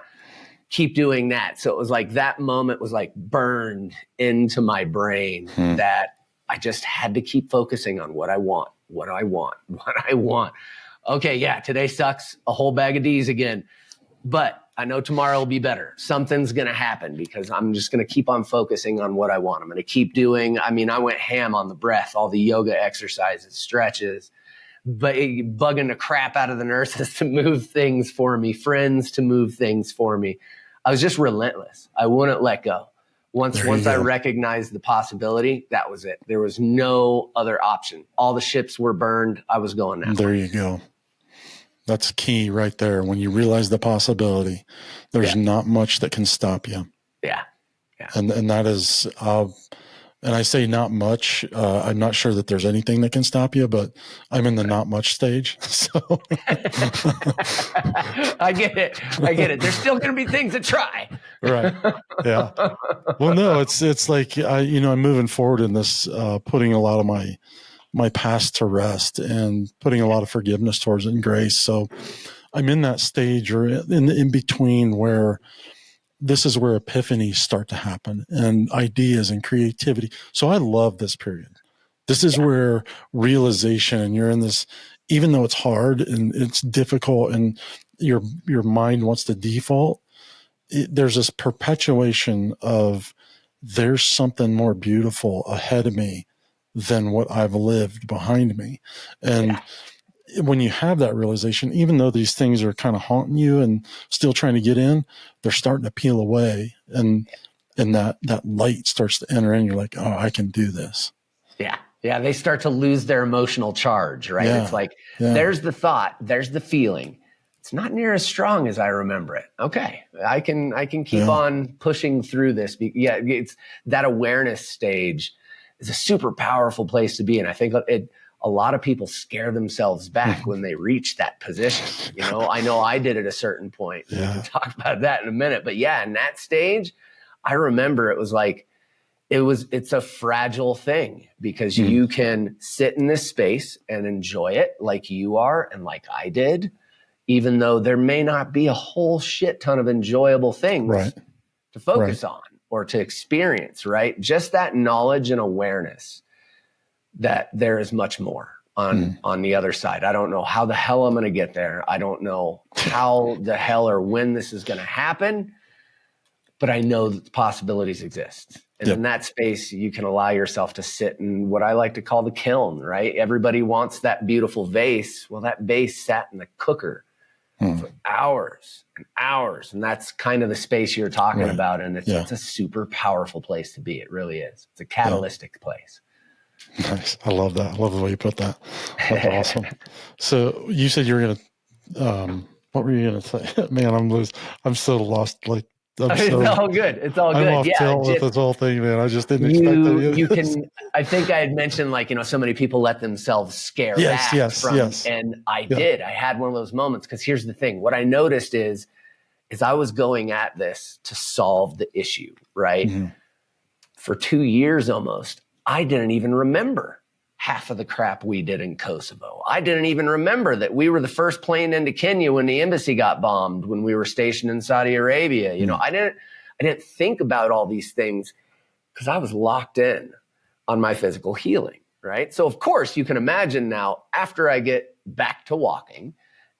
Keep doing that. So it was like that moment was like burned into my brain that I just had to keep focusing on what I want. Okay, yeah, today sucks. A whole bag of D's again. But I know tomorrow will be better. Something's going to happen because I'm just going to keep on focusing on what I want. I'm going to keep doing. I mean, I went ham on the breath, all the yoga exercises, stretches, but bugging the crap out of the nurses to move things for me, friends to move things for me. I was just relentless. I wouldn't let go. Once I recognized the possibility, that was it. There was no other option. All the ships were burned. I was going that way. You go. That's key right there. When you realize the possibility, there's not much that can stop you. Yeah. And that is, and I say not much. I'm not sure that there's anything that can stop you, but I'm in the not much stage. So I get it. There's still going to be things to try. Right. Yeah. Well, no, it's like, I'm moving forward in this, putting a lot of my past to rest and putting a lot of forgiveness towards it and grace. So I'm in that stage or in between where this is where epiphanies start to happen and ideas and creativity. So I love this period. This is where realization, and you're in this, even though it's hard and it's difficult and your mind wants to default, there's this perpetuation of there's something more beautiful ahead of me than what I've lived behind me. And when you have that realization, even though these things are kind of haunting you and still trying to get in, they're starting to peel away and that light starts to enter in. You're like, oh, I can do this. Yeah. Yeah. They start to lose their emotional charge, right? It's like, there's the thought, there's the feeling. It's not near as strong as I remember it. Okay. I can keep on pushing through this. It's that awareness stage is a super powerful place to be in. I think a lot of people scare themselves back when they reach that position. I know I did at a certain point. We can talk about that in a minute. But in that stage, I remember it was like, it's a fragile thing because you can sit in this space and enjoy it like you are and like I did, even though there may not be a whole shit ton of enjoyable things to focus on or to experience, right? Just that knowledge and awareness that there is much more on the other side. I don't know how the hell I'm going to get there. I don't know how the hell or when this is going to happen, but I know that the possibilities exist. And in that space, you can allow yourself to sit in what I like to call the kiln, right? Everybody wants that beautiful vase. Well, that vase sat in the cooker for hours and hours. And that's kind of the space you're talking about. And it's a super powerful place to be. It really is. It's a catalytic place. Nice. I love that. I love the way you put that. That's awesome. So you said you were going to, what were you going to say? Man, I'm so lost. Like It's all good. It's all good. I'm off tilt with this whole thing, man. I just didn't expect that. You can. I think I had mentioned, like, so many people let themselves scare back from, and I did. I had one of those moments, because here's the thing. What I noticed is I was going at this to solve the issue, right? Mm-hmm. For 2 years almost, I didn't even remember half of the crap we did in Kosovo. I didn't even remember that we were the first plane into Kenya when the embassy got bombed, when we were stationed in Saudi Arabia. I didn't think about all these things because I was locked in on my physical healing, right? So of course you can imagine now, after I get back to walking,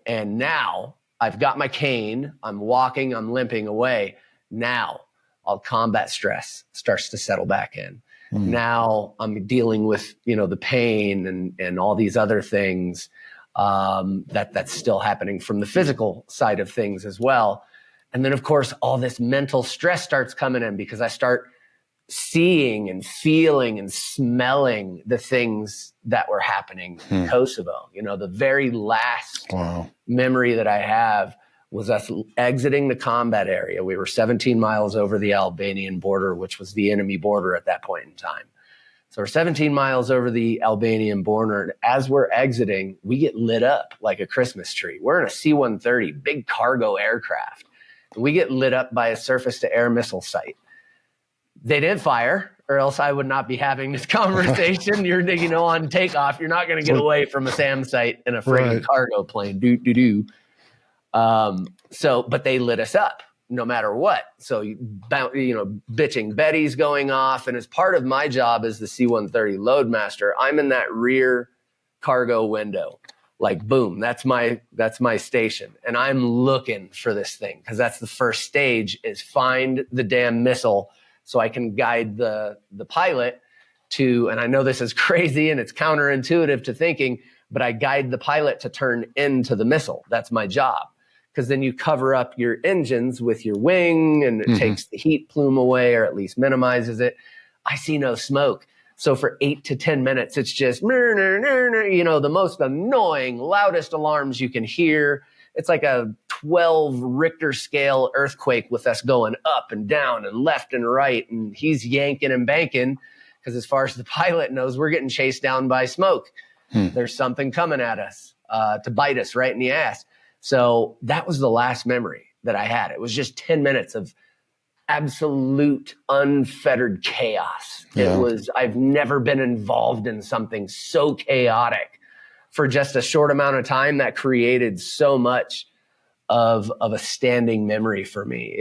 and now I've got my cane, I'm walking, I'm limping away. Now all combat stress starts to settle back in. Now I'm dealing with, the pain and all these other things that's still happening from the physical side of things as well. And then, of course, all this mental stress starts coming in, because I start seeing and feeling and smelling the things that were happening in Kosovo. The very last memory that I have was us exiting the combat area. We were 17 miles over the Albanian border, which was the enemy border at that point in time. So we're 17 miles over the Albanian border. And as we're exiting, we get lit up like a Christmas tree. We're in a C-130, big cargo aircraft. And we get lit up by a surface-to-air missile site. They didn't fire, or else I would not be having this conversation. You're, on takeoff. You're not going to get away from a SAM site in a friggin' cargo plane. But they lit us up no matter what. So, bitching Betty's going off. And as part of my job as the C-130 loadmaster, I'm in that rear cargo window. Like, boom, that's my station. And I'm looking for this thing, because that's the first stage, is find the damn missile so I can guide the pilot to, and I know this is crazy and it's counterintuitive to thinking, but I guide the pilot to turn into the missile. That's my job. Because then you cover up your engines with your wing, and it takes the heat plume away, or at least minimizes it. I see no smoke. So for 8 to 10 minutes, it's just, the most annoying, loudest alarms you can hear. It's like a 12 Richter scale earthquake with us going up and down and left and right. And he's yanking and banking, because as far as the pilot knows, we're getting chased down by smoke. There's something coming at us to bite us right in the ass. So that was the last memory that I had. It was just 10 minutes of absolute unfettered chaos. Yeah. I've never been involved in something so chaotic for just a short amount of time that created so much of a standing memory for me.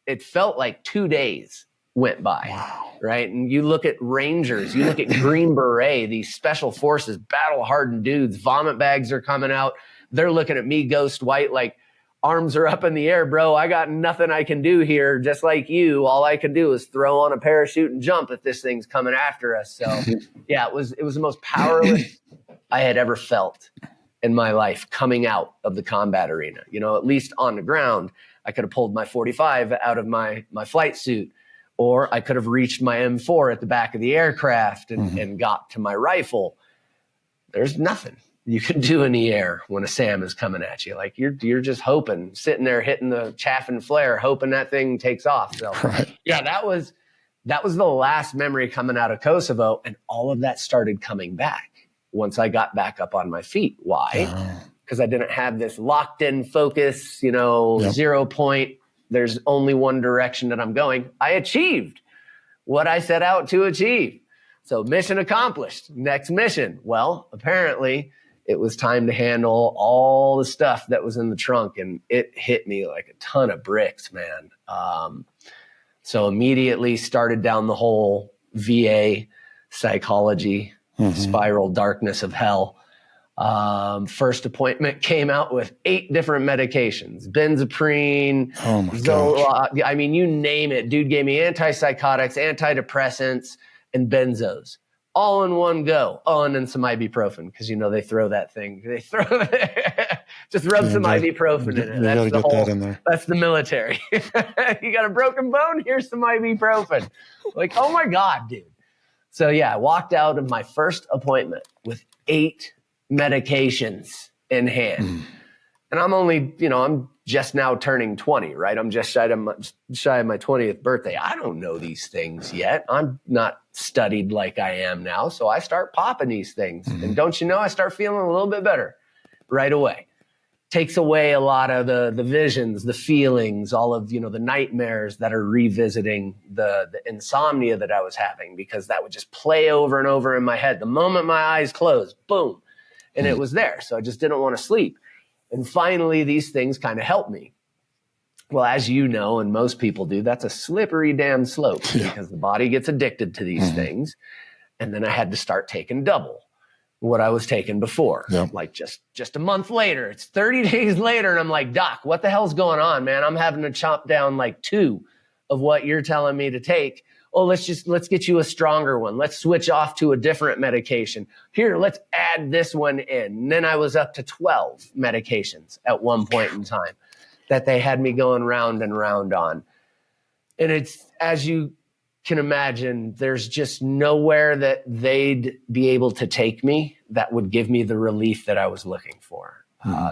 It felt like 2 days went by. Wow. Right. And you look at Rangers, you look at Green Beret, these special forces, battle hardened dudes, vomit bags are coming out. They're looking at me, Ghost White, like, arms are up in the air, bro. I got nothing I can do here. Just like you, all I can do is throw on a parachute and jump if this thing's coming after us. So yeah, it was the most powerless I had ever felt in my life coming out of the combat arena. At least on the ground, I could have pulled my 45 out of my flight suit, or I could have reached my M4 at the back of the aircraft and got to my rifle. There's nothing you can do in the air when a SAM is coming at you. Like, you're just hoping, sitting there hitting the chaff and flare, hoping that thing takes off. So yeah, that was the last memory coming out of Kosovo. And all of that started coming back once I got back up on my feet. Why? Because I didn't have this locked in focus, 0 point. There's only one direction that I'm going. I achieved what I set out to achieve. So mission accomplished. Next mission. Well, apparently it was time to handle all the stuff that was in the trunk, and it hit me like a ton of bricks, man. So immediately started down the whole VA psychology spiral darkness of hell. First appointment came out with 8 different medications, benzoprine, Zoloft. I mean, you name it. Dude gave me antipsychotics, antidepressants, and benzos all in one go. Oh, and then some ibuprofen, because they throw that thing. They throw just rub some ibuprofen in it. That's that in there. That's the military. You got a broken bone? Here's some ibuprofen. Like, oh my God, dude. So yeah, I walked out of my first appointment with 8 medications in hand. And I'm only, I'm just now turning 20, right? I'm just shy of my 20th birthday. I don't know these things yet. I'm not studied like I am now. So I start popping these things. And don't you know, I start feeling a little bit better right away. Takes away a lot of the visions, the feelings, all of, the nightmares that are revisiting the insomnia that I was having, because that would just play over and over in my head. The moment my eyes closed, boom, and it was there. So I just didn't want to sleep. And finally, these things kind of helped me. Well, as you know, and most people do, that's a slippery damn slope because the body gets addicted to these things. And then I had to start taking double what I was taking before. Like just a month later, it's 30 days later. And I'm like, Doc, what the hell's going on, man? I'm having to chop down like 2 of what you're telling me to take. Oh, let's get you a stronger one. Let's switch off to a different medication. Here, let's add this one in. And then I was up to 12 medications at one point in time that they had me going round and round on. And it's, as you can imagine, there's just nowhere that they'd be able to take me that would give me the relief that I was looking for.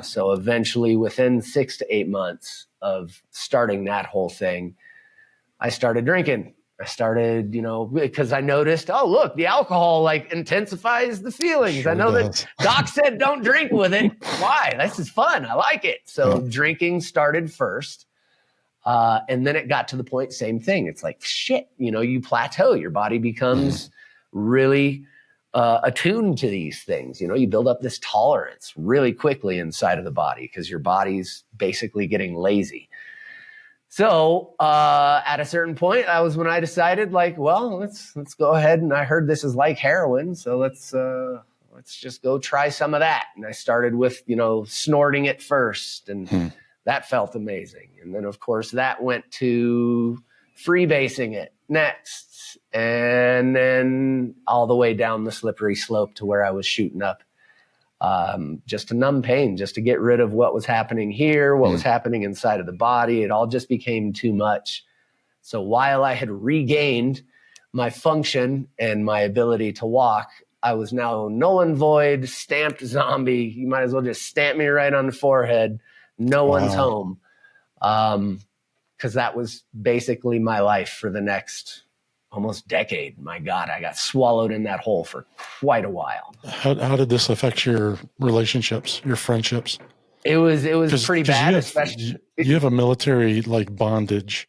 So eventually, within 6 to 8 months of starting that whole thing, I started drinking. I started, because I noticed, oh, look, the alcohol like intensifies the feelings. Sure, I know that Doc said don't drink with it. Why? This is fun. I like it. So drinking started first. And then it got to the point, same thing. It's like, shit, you plateau. Your body becomes really attuned to these things. You build up this tolerance really quickly inside of the body because your body's basically getting lazy. So at a certain point, that was when I decided, like, well, let's go ahead. And I heard this is like heroin, so let's just go try some of that. And I started with snorting it first, and that felt amazing. And then of course that went to freebasing it next, and then all the way down the slippery slope to where I was shooting up. Just to numb pain, just to get rid of what was happening here, what was happening inside of the body. It all just became too much. So while I had regained my function and my ability to walk, I was now null and void, stamped zombie. You might as well just stamp me right on the forehead. No one's home. Because that was basically my life for the next almost decade. My God, I got swallowed in that hole for quite a while. How did this affect your relationships, your friendships? It was pretty bad, especially. You have a military like bondage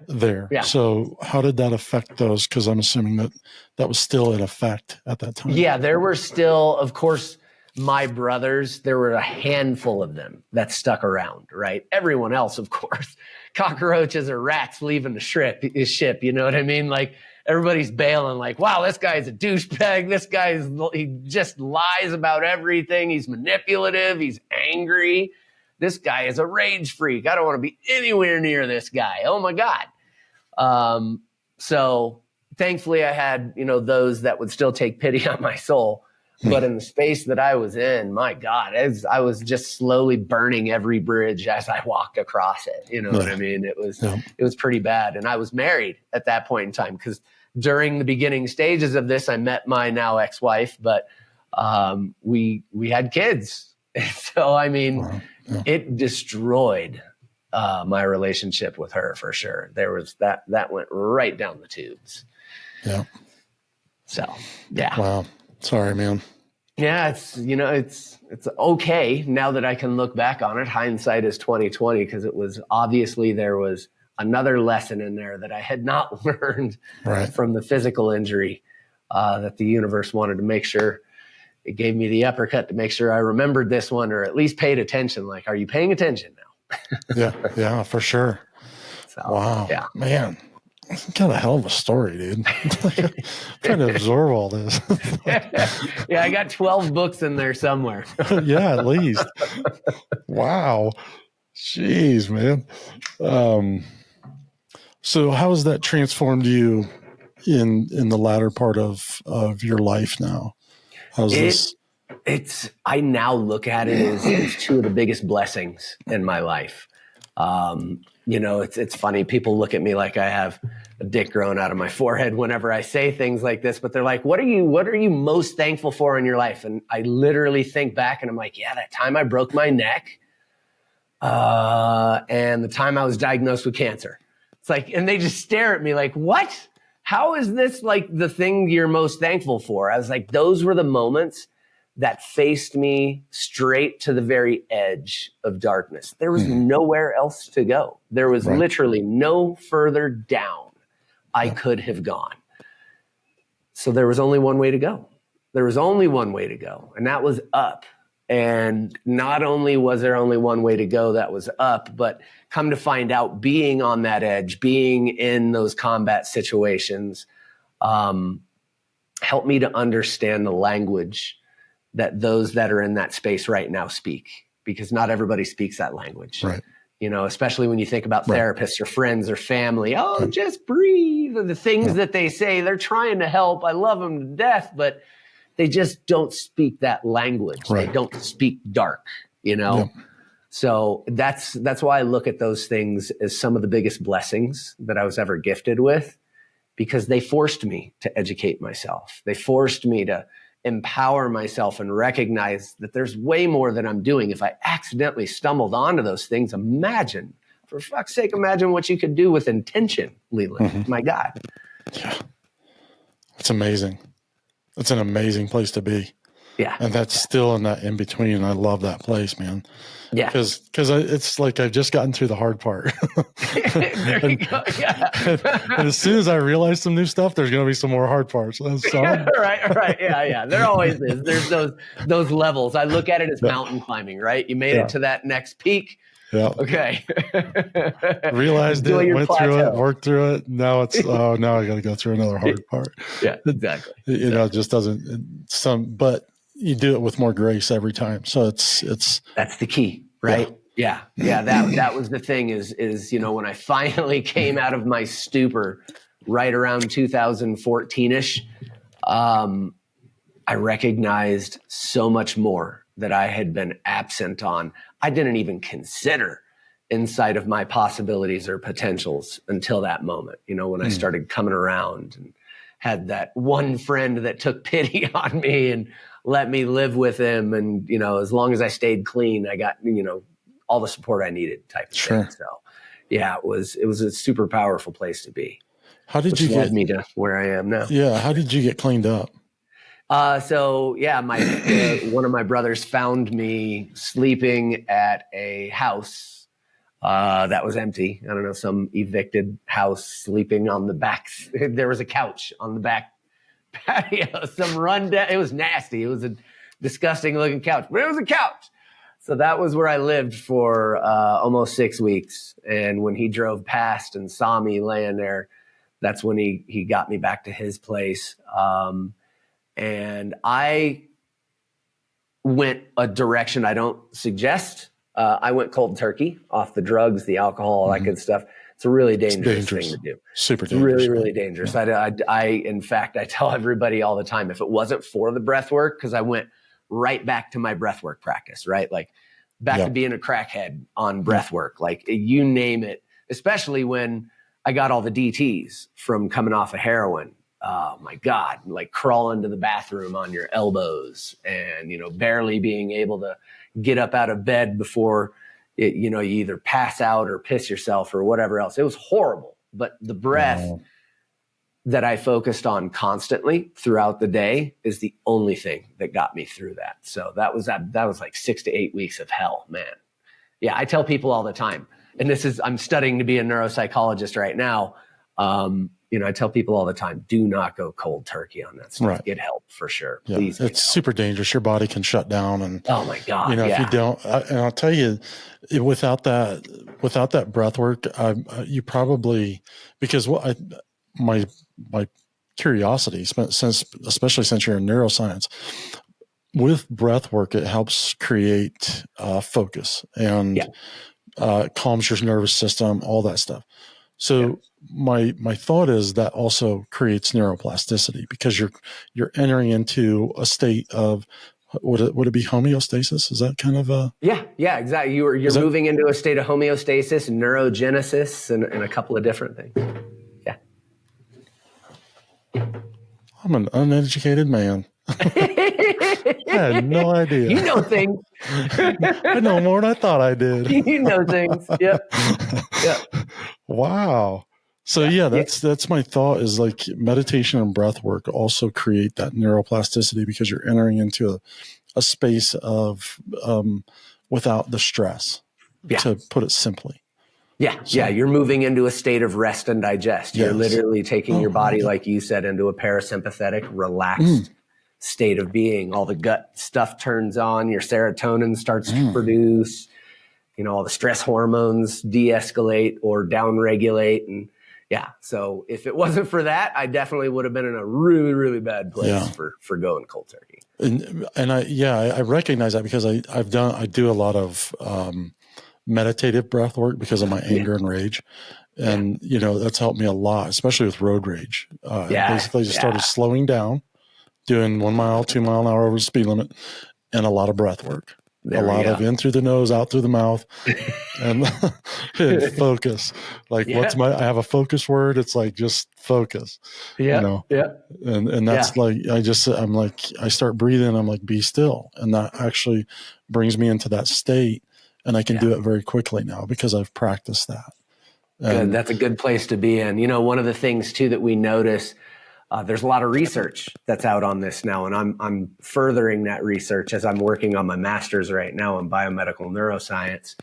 there. Yeah. So how did that affect those? Because I'm assuming that was still in effect at that time. Yeah, there were still, of course, my brothers, there were a handful of them that stuck around, right? Everyone else, of course, cockroaches or rats leaving the ship, you know what I mean? Like everybody's bailing like, wow, this guy's a douchebag. This he just lies about everything. He's manipulative. He's angry. This guy is a rage freak. I don't want to be anywhere near this guy. Oh my God. So thankfully I had, those that would still take pity on my soul. But in the space that I was in, my God, I was just slowly burning every bridge as I walked across it. You know what I mean? It was pretty bad. And I was married at that point in time because during the beginning stages of this, I met my now ex-wife, but we had kids. So, I mean, it destroyed my relationship with her for sure. There was that went right down the tubes. Yeah. So, yeah. Wow. Sorry, man. Yeah, it's okay now that I can look back on it. Hindsight is 20/20 because it was obviously there was another lesson in there that I had not learned from the physical injury that the universe wanted to make sure it gave me the uppercut to make sure I remembered this one or at least paid attention. Like, are you paying attention now? yeah, for sure. So, wow, man. Got a hell of a story, dude. Trying to absorb all this. Yeah, I got 12 books in there somewhere. Yeah, at least. Wow. Jeez, man. So how has that transformed you in the latter part of your life now? How's this? I now look at it as 2 of the biggest blessings in my life. It's funny. People look at me like I have a dick growing out of my forehead whenever I say things like this, but they're like, what are you most thankful for in your life? And I literally think back and I'm like, yeah, that time I broke my neck, and the time I was diagnosed with cancer. It's like, and they just stare at me like, what? How is this like the thing you're most thankful for? I was like, those were the moments that faced me straight to the very edge of darkness. There was nowhere else to go. There was literally no further down I could have gone. So there was only one way to go. There was only one way to go, and that was up. And not only was there only one way to go that was up, but come to find out, being on that edge, being in those combat situations, helped me to understand the language that those that are in that space right now speak, because not everybody speaks that language. Right. You know, especially when you think about therapists or friends or family. Oh, just breathe. The things that they say, they're trying to help. I love them to death, but they just don't speak that language. Right. They don't speak dark, you know? Yeah. So that's why I look at those things as some of the biggest blessings that I was ever gifted with, because they forced me to educate myself. They forced me to empower myself and recognize that there's way more that I'm doing. If I accidentally stumbled onto those things, for fuck's sake, imagine what you could do with intention, Leland. My God. Yeah. It's amazing. It's an amazing place to be. Yeah. And that's still in that in between. I love that place, man. Yeah. Because it's like I've just gotten through the hard part. There you go. Yeah. And as soon as I realize some new stuff, there's going to be some more hard parts. Right. Yeah. There always is. There's those levels. I look at it as mountain climbing, right? You made it to that next peak. Yeah. Okay. Realized it, went through it, worked through it. Now it's, now I got to go through another hard part. Yeah, exactly. You know, it just doesn't, but you do it with more grace every time. So it's that's the key, right? Yeah. That was the thing is, you know, when I finally came out of my stupor right around 2014-ish, I recognized so much more that I had been absent on. I didn't even consider inside of my possibilities or potentials until that moment, you know, when I started coming around and had that one friend that took pity on me and let me live with him. And, you know, as long as I stayed clean, I got, you know, all the support I needed type of thing. So yeah, it was a super powerful place to be. How did you get me to where I am now? Yeah. How did you get cleaned up? So yeah, one of my brothers found me sleeping at a house that was empty. I don't know, some evicted house, sleeping on the back. There was a couch on the back patio, some rundown. It was nasty. It was a disgusting looking couch, but it was a couch. So that was where I lived for almost 6 weeks. And when he drove past and saw me laying there, that's when he got me back to his place. And I went a direction I don't suggest. I went cold turkey off the drugs, the alcohol, all that good stuff. It's a really dangerous thing to do. Super dangerous. Really, really dangerous. In fact, I tell everybody all the time, if it wasn't for the breath work, because I went right back to my breath work practice, right? Like back to being a crackhead on breath work, like you name it, especially when I got all the DTs from coming off of heroin. Oh my God, like crawling to the bathroom on your elbows and, you know, barely being able to get up out of bed before it, you know, you either pass out or piss yourself or whatever else. It was horrible. But the breath that I focused on constantly throughout the day is the only thing that got me through that. So that was like 6 to 8 weeks of hell, man. Yeah. I tell people all the time, and I'm studying to be a neuropsychologist right now. You know, I tell people all the time, do not go cold turkey on that stuff. Get help for sure. Yeah, please. It's super dangerous. Your body can shut down. And oh my God. You know, if you don't, and I'll tell you, without that breath work, you probably, because my curiosity, especially since you're in neuroscience, with breath work, it helps create focus and calms your nervous system, all that stuff. So my thought is that also creates neuroplasticity, because you're entering into a state of, would it be homeostasis? Is that kind of a exactly. You're moving into a state of homeostasis, neurogenesis, and a couple of different things. Yeah. I'm an uneducated man. I had no idea. You know things. I know more than I thought I did. You know things. Yep. Yep. Wow. So that's my thought, is like meditation and breath work also create that neuroplasticity, because you're entering into a space of without the stress, to put it simply. Yeah. So, you're moving into a state of rest and digest. You're literally taking your body, like you said, into a parasympathetic, relaxed state of being. All the gut stuff turns on, your serotonin starts to produce, all the stress hormones de-escalate or downregulate. And so if it wasn't for that, I definitely would have been in a really, really bad place for going cold turkey. And I recognize that, because I do a lot of meditative breath work because of my anger and rage. And, that's helped me a lot, especially with road rage. Basically just started slowing down, doing 1 mile, 2 mile an hour over the speed limit, and a lot of breath work. A lot of in through the nose, out through the mouth, and focus. Like I have a focus word. It's like, just focus, And that's like, I start breathing. I'm like, be still. And that actually brings me into that state. And I can do it very quickly now because I've practiced that. Good. That's a good place to be in. One of the things too that we notice, there's a lot of research that's out on this now, and I'm furthering that research as I'm working on my master's right now in biomedical neuroscience.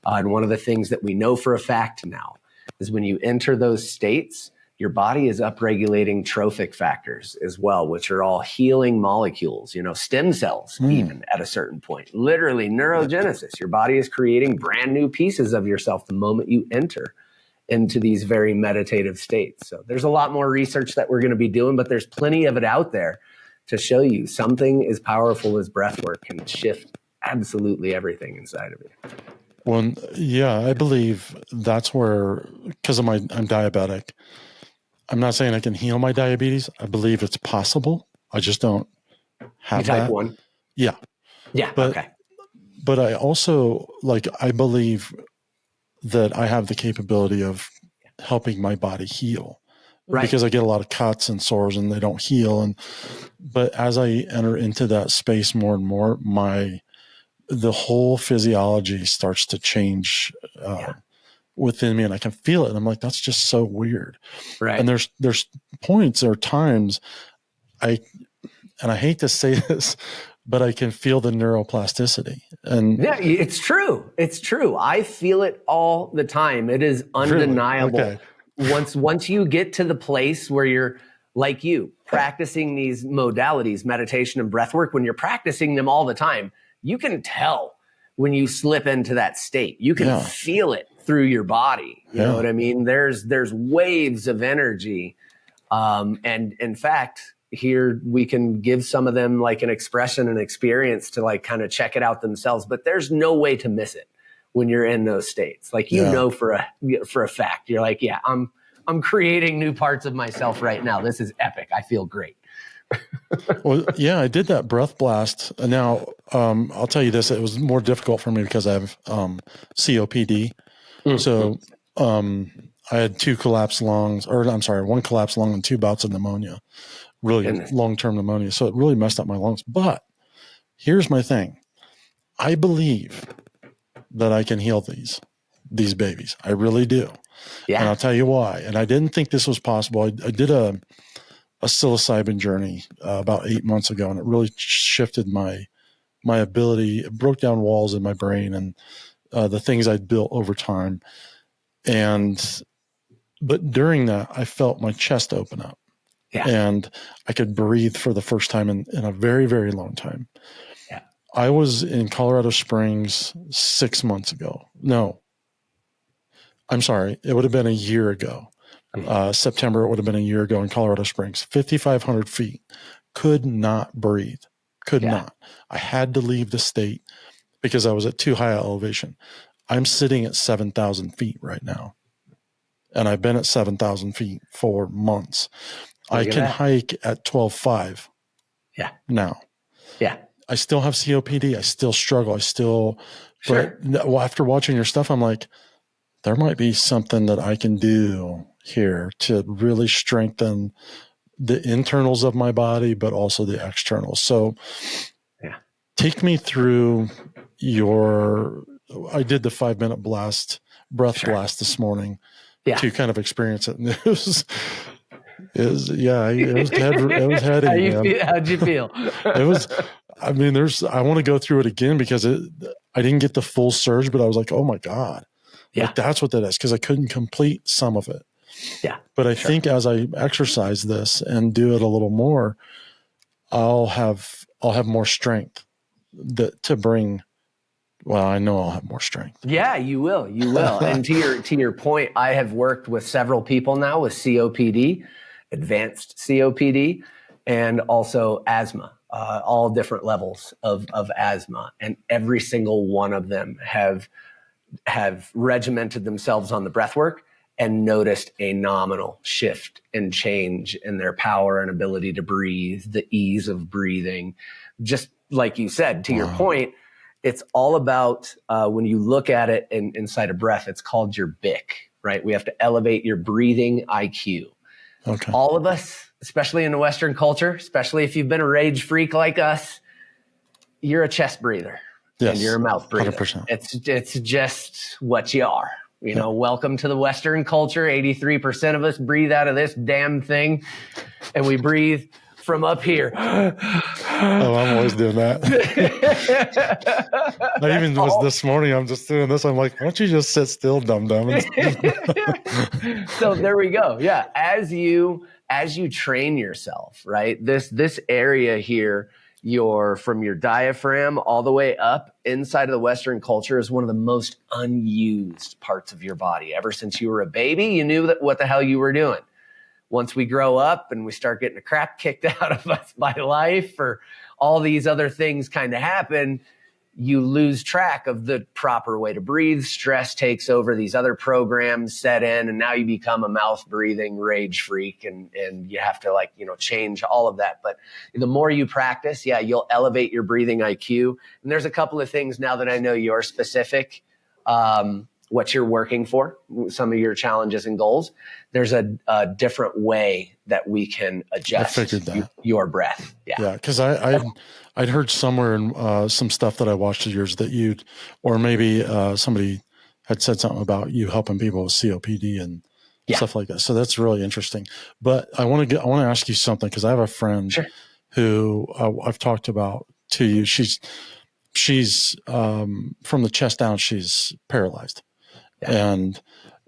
And one of the things that we know for a fact now is when you enter those states, your body is upregulating trophic factors as well, which are all healing molecules, stem cells, even at a certain point. Literally neurogenesis. Your body is creating brand new pieces of yourself the moment you enter into these very meditative states. So there's a lot more research that we're going to be doing, but there's plenty of it out there to show you something as powerful as breath work can shift absolutely everything inside of you. Well, I believe that's where, because I'm diabetic, I'm not saying I can heal my diabetes. I believe it's possible. I just don't have type that. 1? Yeah. Yeah. Okay. But I also, I believe that I have the capability of helping my body heal, because I get a lot of cuts and sores and they don't heal. But as I enter into that space more and more, the whole physiology starts to change within me, and I can feel it. And I'm like, that's just so weird. Right. And there's points or times and I hate to say this, but I can feel the neuroplasticity. And it's true. It's true. I feel it all the time. It is undeniable. Really? Okay. Once you get to the place where you're, like you, practicing these modalities, meditation and breath work, when you're practicing them all the time, you can tell when you slip into that state. You can feel it through your body. You know what I mean? There's waves of energy. And in fact, here we can give some of them like an expression and experience to like kind of check it out themselves, but there's no way to miss it when you're in those states. Like, for a fact, you're like, I'm creating new parts of myself right now. This is epic. I feel great. Well, I did that breath blast. And now, I'll tell you this, it was more difficult for me because I have, COPD. Mm-hmm. So, I had one collapsed lungs and 2 bouts of pneumonia. Really long-term pneumonia. So it really messed up my lungs. But here's my thing. I believe that I can heal these babies. I really do. Yeah. And I'll tell you why. And I didn't think this was possible. I did a psilocybin journey about 8 months ago, and it really shifted my ability. It broke down walls in my brain and the things I'd built over time. But during that, I felt my chest open up. Yeah. And I could breathe for the first time in a very, very long time. Yeah. I was in Colorado Springs 6 months ago. No, I'm sorry. It would have been a year ago. September, it would have been a year ago in Colorado Springs, 5,500 feet. Could not breathe. Could not. I had to leave the state because I was at too high an elevation. I'm sitting at 7,000 feet right now. And I've been at 7,000 feet for months. I can hike at 12.5. Yeah. Now. Yeah. I still have COPD. I still struggle. But after watching your stuff, I'm like, there might be something that I can do here to really strengthen the internals of my body, but also the externals. So take me through I did the 5-minute breath blast this morning to kind of experience it. And it was heady. How'd you feel? It was, I mean, I want to go through it again because I didn't get the full surge, but I was like, oh my God. Like, that's what that is. Cause I couldn't complete some of it. Yeah. But I think as I exercise this and do it a little more, I'll have more strength to bring. Well, I know I'll have more strength. Yeah, you will. And to your point, I have worked with several people now with COPD, advanced COPD, and also asthma, all different levels of asthma. And every single one of them have regimented themselves on the breathwork and noticed a nominal shift and change in their power and ability to breathe, the ease of breathing. Just like you said, to your point, it's all about when you look at it inside of breath, it's called your BIC, right? We have to elevate your breathing IQ. Okay. All of us, especially in the Western culture, especially if you've been a rage freak like us, you're a chest breather and you're a mouth breather. 100%. It's just what you are. You know, welcome to the Western culture. 83% of us breathe out of this damn thing, and we breathe from up here. Oh, I'm always doing that. I even was this morning, I'm just doing this. I'm like, why don't you just sit still, dum-dum? So there we go. Yeah. As you train yourself, right? This area here, from your diaphragm all the way up inside of the Western culture is one of the most unused parts of your body. Ever since you were a baby, you knew what the hell you were doing. Once we grow up and we start getting the crap kicked out of us by life or all these other things kind of happen, you lose track of the proper way to breathe. Stress takes over, these other programs set in, and now you become a mouth breathing rage freak and you have to change all of that. But the more you practice, you'll elevate your breathing IQ. And there's a couple of things now that I know you're specific, what you're working for, some of your challenges and goals. There's a different way that we can adjust your breath. Yeah. Because I'd heard somewhere in some stuff that I watched of yours that or maybe somebody had said something about you helping people with COPD and stuff like that. So that's really interesting. But I want to ask you something because I have a friend who I've talked about to you. She's from the chest down, she's paralyzed. Yeah. And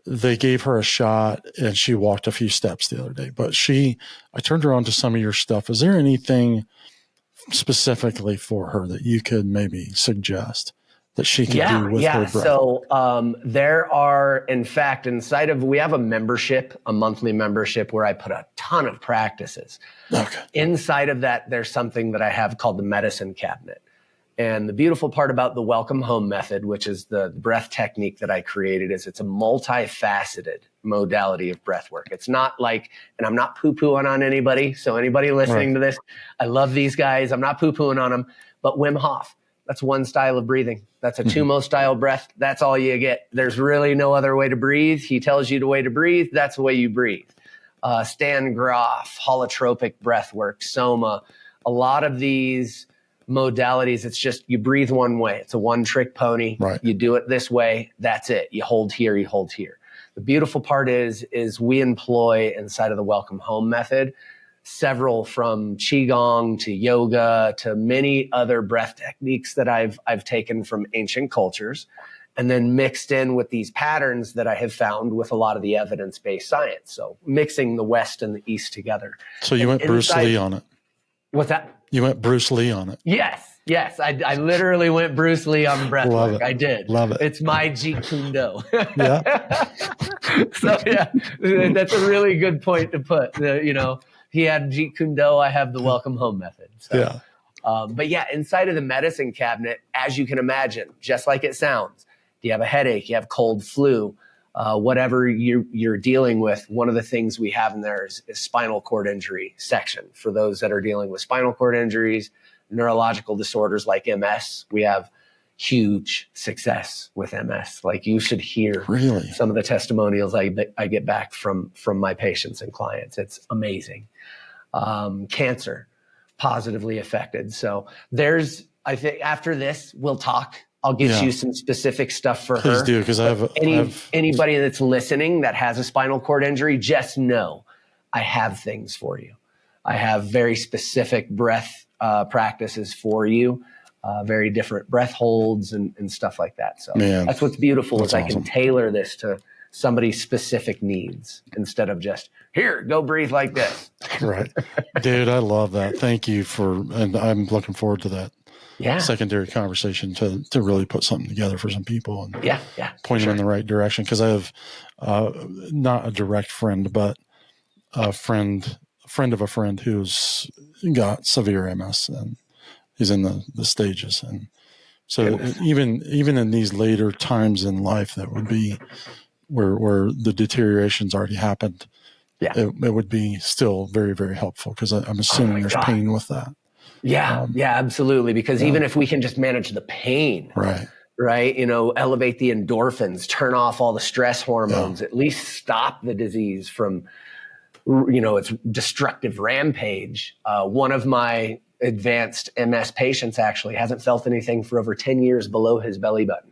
they gave her a shot and she walked a few steps the other day. But I turned her on to some of your stuff. Is there anything specifically for her that you could maybe suggest that she could do with her breath? So there are, in fact, we have a monthly membership where I put a ton of practices. Okay. Inside of that, there's something that I have called the medicine cabinet. And the beautiful part about the welcome home method, which is the breath technique that I created, is it's a multifaceted modality of breath work. It's not like, and I'm not poo-pooing on anybody. So anybody listening to this, I love these guys. I'm not poo-pooing on them, but Wim Hof, that's one style of breathing. That's a Tumo style breath. That's all you get. There's really no other way to breathe. He tells you the way to breathe. That's the way you breathe. Stan Groff, holotropic breath work, Soma, a lot of these modalities, it's just you breathe one way. It's a one-trick pony. Right. You do it this way. That's it. You hold here. You hold here. The beautiful part is we employ inside of the welcome home method several, from qigong to yoga to many other breath techniques that I've taken from ancient cultures, and then mixed in with these patterns that I have found with a lot of the evidence-based science. So mixing the West and the East together. So you went Bruce Lee on it. What's that? You went Bruce Lee on it. Yes. I literally went Bruce Lee on breathwork. I did. Love it. It's my Jeet Kune Do. Yeah. So that's a really good point to put. He had Jeet Kune Do. I have the welcome home method. So, but inside of the medicine cabinet, as you can imagine, just like it sounds, you have a headache, you have cold, flu, whatever you're dealing with, one of the things we have in there is spinal cord injury section. For those that are dealing with spinal cord injuries, neurological disorders like MS, we have huge success with MS. Like, you should hear some of the testimonials I get back from my patients and clients. It's amazing. cancer positively affected. So I think after this, we'll talk. I'll get you some specific stuff for her. Please do, because anybody that's listening that has a spinal cord injury, just know I have things for you. I have very specific breath practices for you, very different breath holds and stuff like that. So that's what's beautiful is I can tailor this to somebody's specific needs instead of just, here, go breathe like this. Right. Dude, I love that. Thank you and I'm looking forward to that secondary conversation to really put something together for some people and point them in the right direction. Because I have not a direct friend, but a friend of a friend who's got severe MS and he's in the stages. And so even in these later times in life, that would be where the deterioration's already happened. Yeah. It would be still very, very helpful because I'm assuming there's pain with that. Yeah. Absolutely. Because even if we can just manage the pain, right. Elevate the endorphins, turn off all the stress hormones, at least stop the disease from, its destructive rampage. One of my advanced MS patients actually hasn't felt anything for over 10 years below his belly button.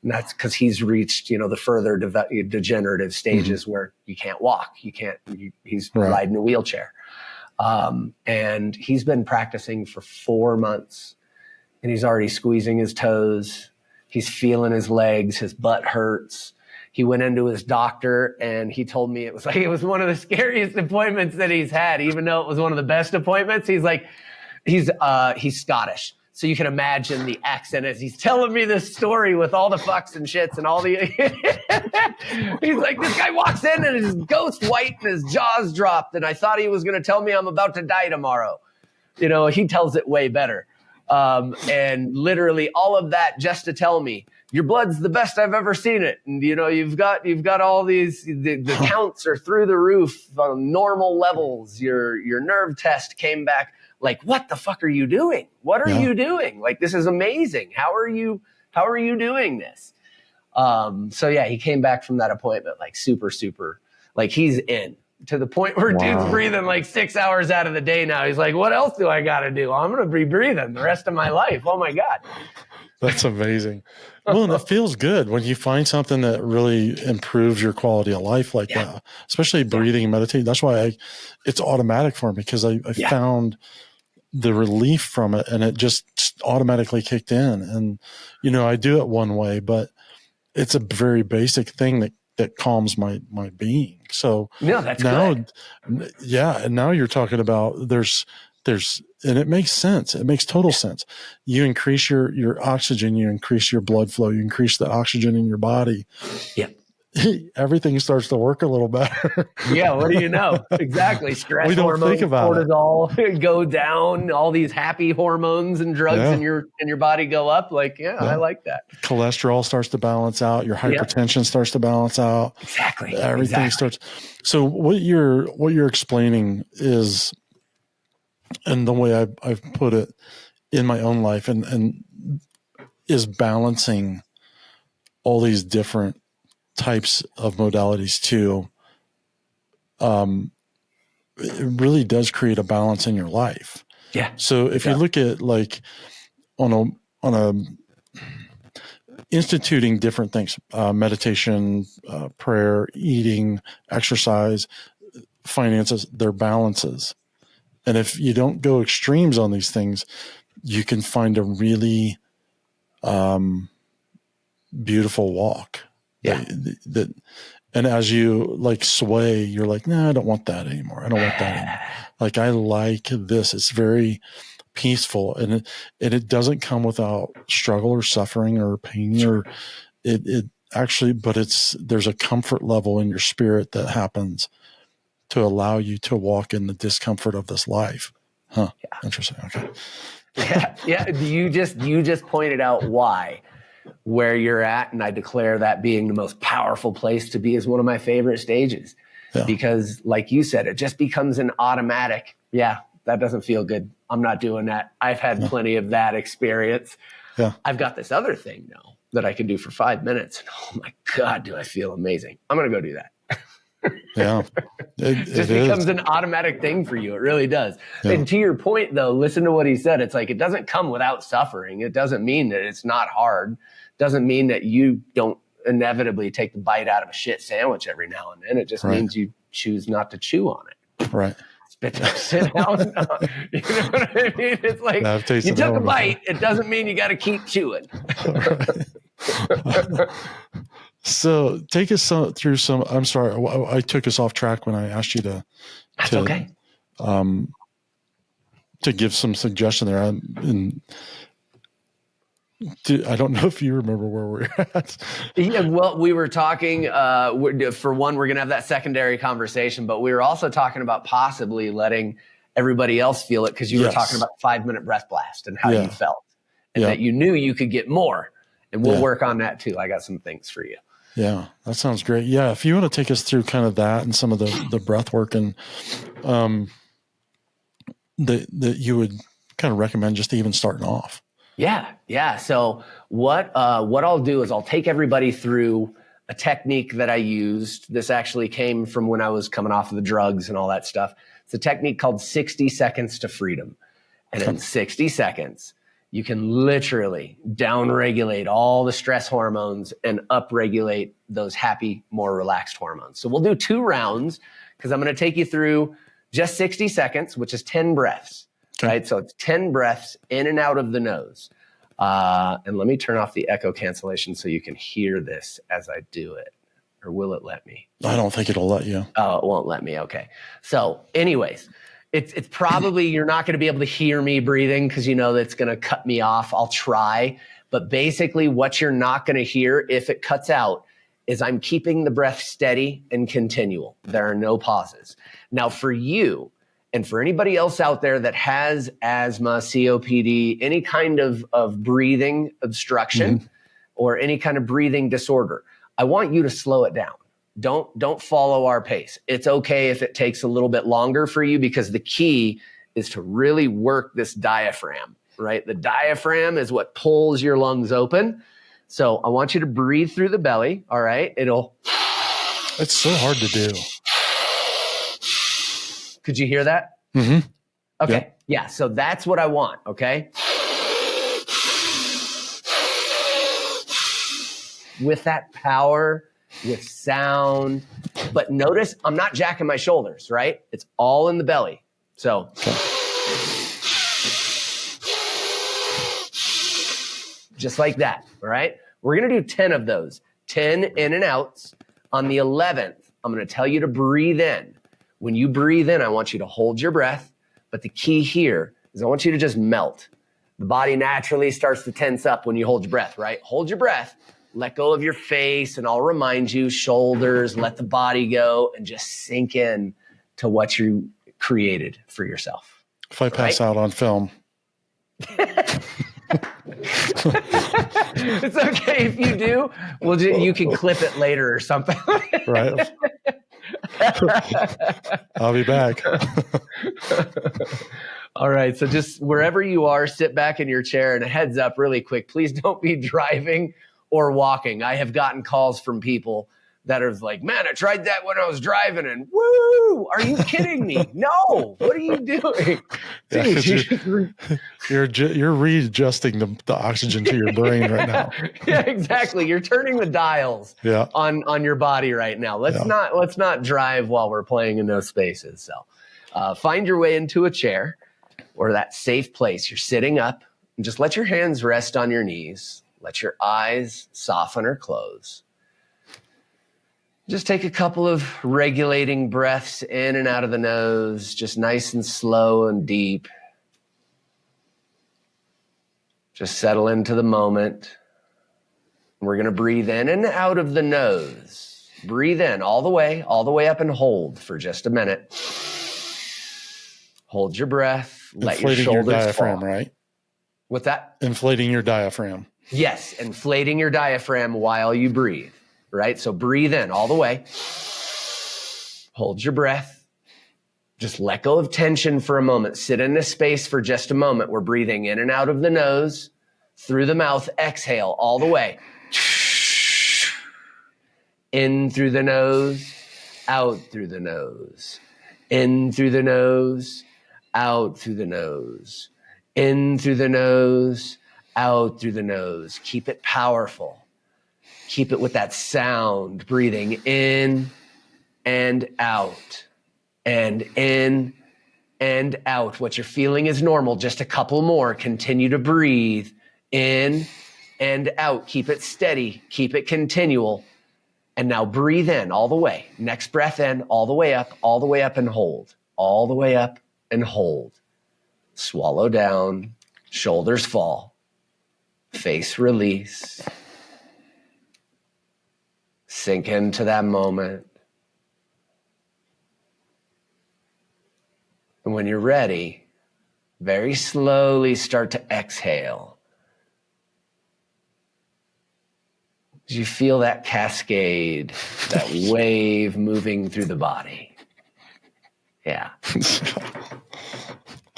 And that's because he's reached, the further degenerative stages where you can't walk. He's riding a wheelchair. And he's been practicing for 4 months and he's already squeezing his toes. He's feeling his legs, his butt hurts. He went into his doctor and he told me it was one of the scariest appointments that he's had, even though it was one of the best appointments. He's like, he's Scottish. So you can imagine the accent as he's telling me this story with all the fucks and shits and all the, he's like, this guy walks in and his ghost white and his jaws dropped. And I thought he was going to tell me I'm about to die tomorrow. He tells it way better. And literally all of that just to tell me your blood's the best I've ever seen it. And, you've got all these, the counts are through the roof on normal levels. Your nerve test came back. Like, what the fuck are you doing? What are you doing? Like, this is amazing. How are you doing this? He came back from that appointment, like super, super, like he's in to the point where dude's breathing like 6 hours out of the day now. He's like, what else do I got to do? I'm going to be breathing the rest of my life. Oh my God. That's amazing. Well, and it feels good when you find something that really improves your quality of life like that, especially breathing and meditating. That's why it's automatic for me because I found the relief from it and it just automatically kicked in. And, I do it one way, but it's a very basic thing that calms my being. So that's now, good. And now you're talking about there's, and it makes sense. It makes total sense. You increase your oxygen, you increase your blood flow, you increase the oxygen in your body. Yeah. Everything starts to work a little better. What do you know? Exactly. Stress we don't hormones, think about cortisol go down, all these happy hormones and drugs in your body go up. Like, I like that. Cholesterol starts to balance out, your hypertension starts to balance out. Exactly. Everything starts. So what you're explaining is, and the way I've put it in my own life and is balancing all these different types of modalities too. It really does create a balance in your life. Yeah. So if you look at like on a instituting different things, meditation, prayer, eating, exercise, finances, they're balances. And if you don't go extremes on these things, you can find a really beautiful walk. Yeah. And as you like sway, you're like, no, I don't want that anymore. I don't want that anymore. Like, I like this. It's very peaceful, and it doesn't come without struggle or suffering or pain or it actually, but there's a comfort level in your spirit that happens to allow you to walk in the discomfort of this life. Huh. Yeah. Interesting. Okay. Yeah. You just pointed out where you're at. And I declare that being the most powerful place to be is one of my favorite stages because like you said, it just becomes an automatic. Yeah. That doesn't feel good. I'm not doing that. I've had plenty of that experience. Yeah. I've got this other thing now that I can do for 5 minutes. And oh my God, do I feel amazing. I'm going to go do that. Yeah. It just becomes an automatic thing for you. It really does. Yeah. And to your point, though, listen to what he said. It's like, it doesn't come without suffering. It doesn't mean that it's not hard. It doesn't mean that you don't inevitably take the bite out of a shit sandwich every now and then. It just means you choose not to chew on it. Right. Spit that shit out. You know what I mean? It's like, you took a bite. It doesn't mean you got to keep chewing. So take us through some. I'm sorry, I took us off track when I asked you to. That's okay. To give some suggestion there, I don't know if you remember where we're at. Yeah, well, we were talking. For one, we're going to have that secondary conversation, but we were also talking about possibly letting everybody else feel it, because you were talking about 5-minute breath blast and how you felt, and that you knew you could get more. And we'll work on that too. I got some things for you. Yeah, that sounds great. Yeah, if you want to take us through kind of that and some of the breath work and that you would kind of recommend just even starting off. Yeah. So what I'll do is I'll take everybody through a technique that I used. This actually came from when I was coming off of the drugs and all that stuff. It's a technique called 60 seconds to freedom. And in 60 seconds, you can literally downregulate all the stress hormones and upregulate those happy, more relaxed hormones. So we'll do 2 rounds, because I'm going to take you through just 60 seconds, which is 10 breaths, right? So it's 10 breaths in and out of the nose. And let me turn off the echo cancellation so you can hear this as I do it. Or will it let me? I don't think it'll let you. Oh, it won't let me. Okay. So anyways, it's probably, you're not going to be able to hear me breathing because you know that's going to cut me off. I'll try. But basically what you're not going to hear if it cuts out is I'm keeping the breath steady and continual. There are no pauses. Now for you and for anybody else out there that has asthma, COPD, any kind of breathing obstruction or any kind of breathing disorder, I want you to slow it down. Don't follow our pace. It's okay if it takes a little bit longer for you, because the key is to really work this diaphragm, right? The diaphragm is what pulls your lungs open. So I want you to breathe through the belly. All right. It's so hard to do. Could you hear that? Mm-hmm. Okay. Yep. Yeah. So that's what I want. Okay. With that power, with sound, but notice I'm not jacking my shoulders, right? It's all in the belly. So just like that, all right? We're going to do 10 of those, 10 in and outs. On the 11th, I'm going to tell you to breathe in. When you breathe in, I want you to hold your breath, but the key here is I want you to just melt. The body naturally starts to tense up when you hold your breath, right? Hold your breath. Let go of your face, and I'll remind you, shoulders, let the body go, and just sink in to what you created for yourself. If I pass out on film. It's okay if you do. Well, you can clip it later or something. Right. I'll be back. All right. So just wherever you are, sit back in your chair, and a heads up really quick. Please don't be driving or walking. I have gotten calls from people that are like, man, I tried that when I was driving, and woo, are you kidding me? No, what are you doing? Dude, you're readjusting the oxygen to your brain right now. Yeah, exactly. You're turning the dials on your body right now. Let's not drive while we're playing in those spaces. So find your way into a chair or that safe place. You're sitting up, and just let your hands rest on your knees. Let your eyes soften or close. Just take a couple of regulating breaths in and out of the nose, just nice and slow and deep. Just settle into the moment. We're going to breathe in and out of the nose. Breathe in all the way up, and hold for just a minute. Hold your breath. Let your shoulders your diaphragm, fall. Right? What's that? Inflating your diaphragm. Yes, inflating your diaphragm while you breathe, right? So breathe in all the way. Hold your breath. Just let go of tension for a moment. Sit in this space for just a moment. We're breathing in and out of the nose, through the mouth. Exhale all the way. In through the nose, out through the nose, in through the nose, out through the nose, in through the nose, out through the nose. Keep it powerful. Keep it with that sound, breathing in and out, and in and out. What you're feeling is normal. Just a couple more. Continue to breathe in and out. Keep it steady. Keep it continual. And now breathe in all the way. Next breath in, all the way up and hold. All the way up and hold. Swallow down, shoulders fall, face release. Sink into that moment. And when you're ready, very slowly start to exhale. As you feel that cascade, that wave moving through the body. Yeah.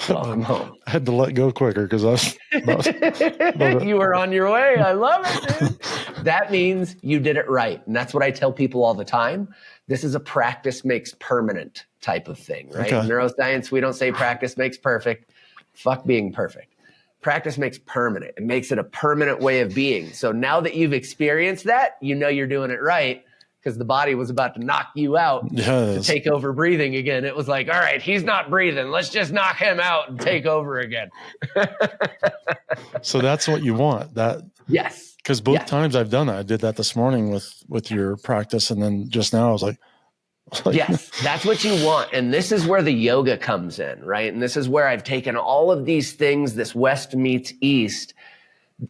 Welcome home. I had to let go quicker because You were on your way. I love it, dude. That means you did it right. And that's what I tell people all the time. This is a practice makes permanent type of thing, right? Okay. In neuroscience, we don't say practice makes perfect. Fuck being perfect. Practice makes permanent. It makes it a permanent way of being. So now that you've experienced that, you know you're doing it right because the body was about to knock you out to take over breathing again. It was like, all right, he's not breathing. Let's just knock him out and take over again. So that's what you want. Yes. Because both times I've done that. I did that this morning with your practice. And then just now I was like, yes, that's what you want. And this is where the yoga comes in, right? And this is where I've taken all of these things, this West meets East.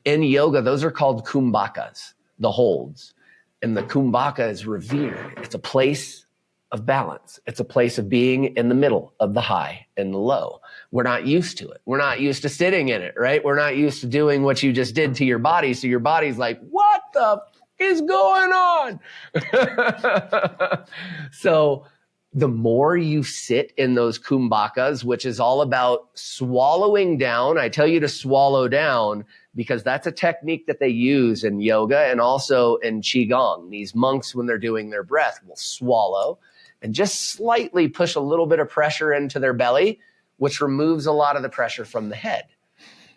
In yoga, those are called kumbhakas, the holds. And the kumbhaka is revered. It's a place of balance. It's a place of being in the middle of the high and the low. We're not used to it. We're not used to sitting in it, right? We're not used to doing what you just did to your body. So your body's like, what the is going on? So the more you sit in those kumbhakas, which is all about swallowing down, I tell you to swallow down because that's a technique that they use in yoga and also in Qigong. These monks, when they're doing their breath, will swallow and just slightly push a little bit of pressure into their belly, which removes a lot of the pressure from the head.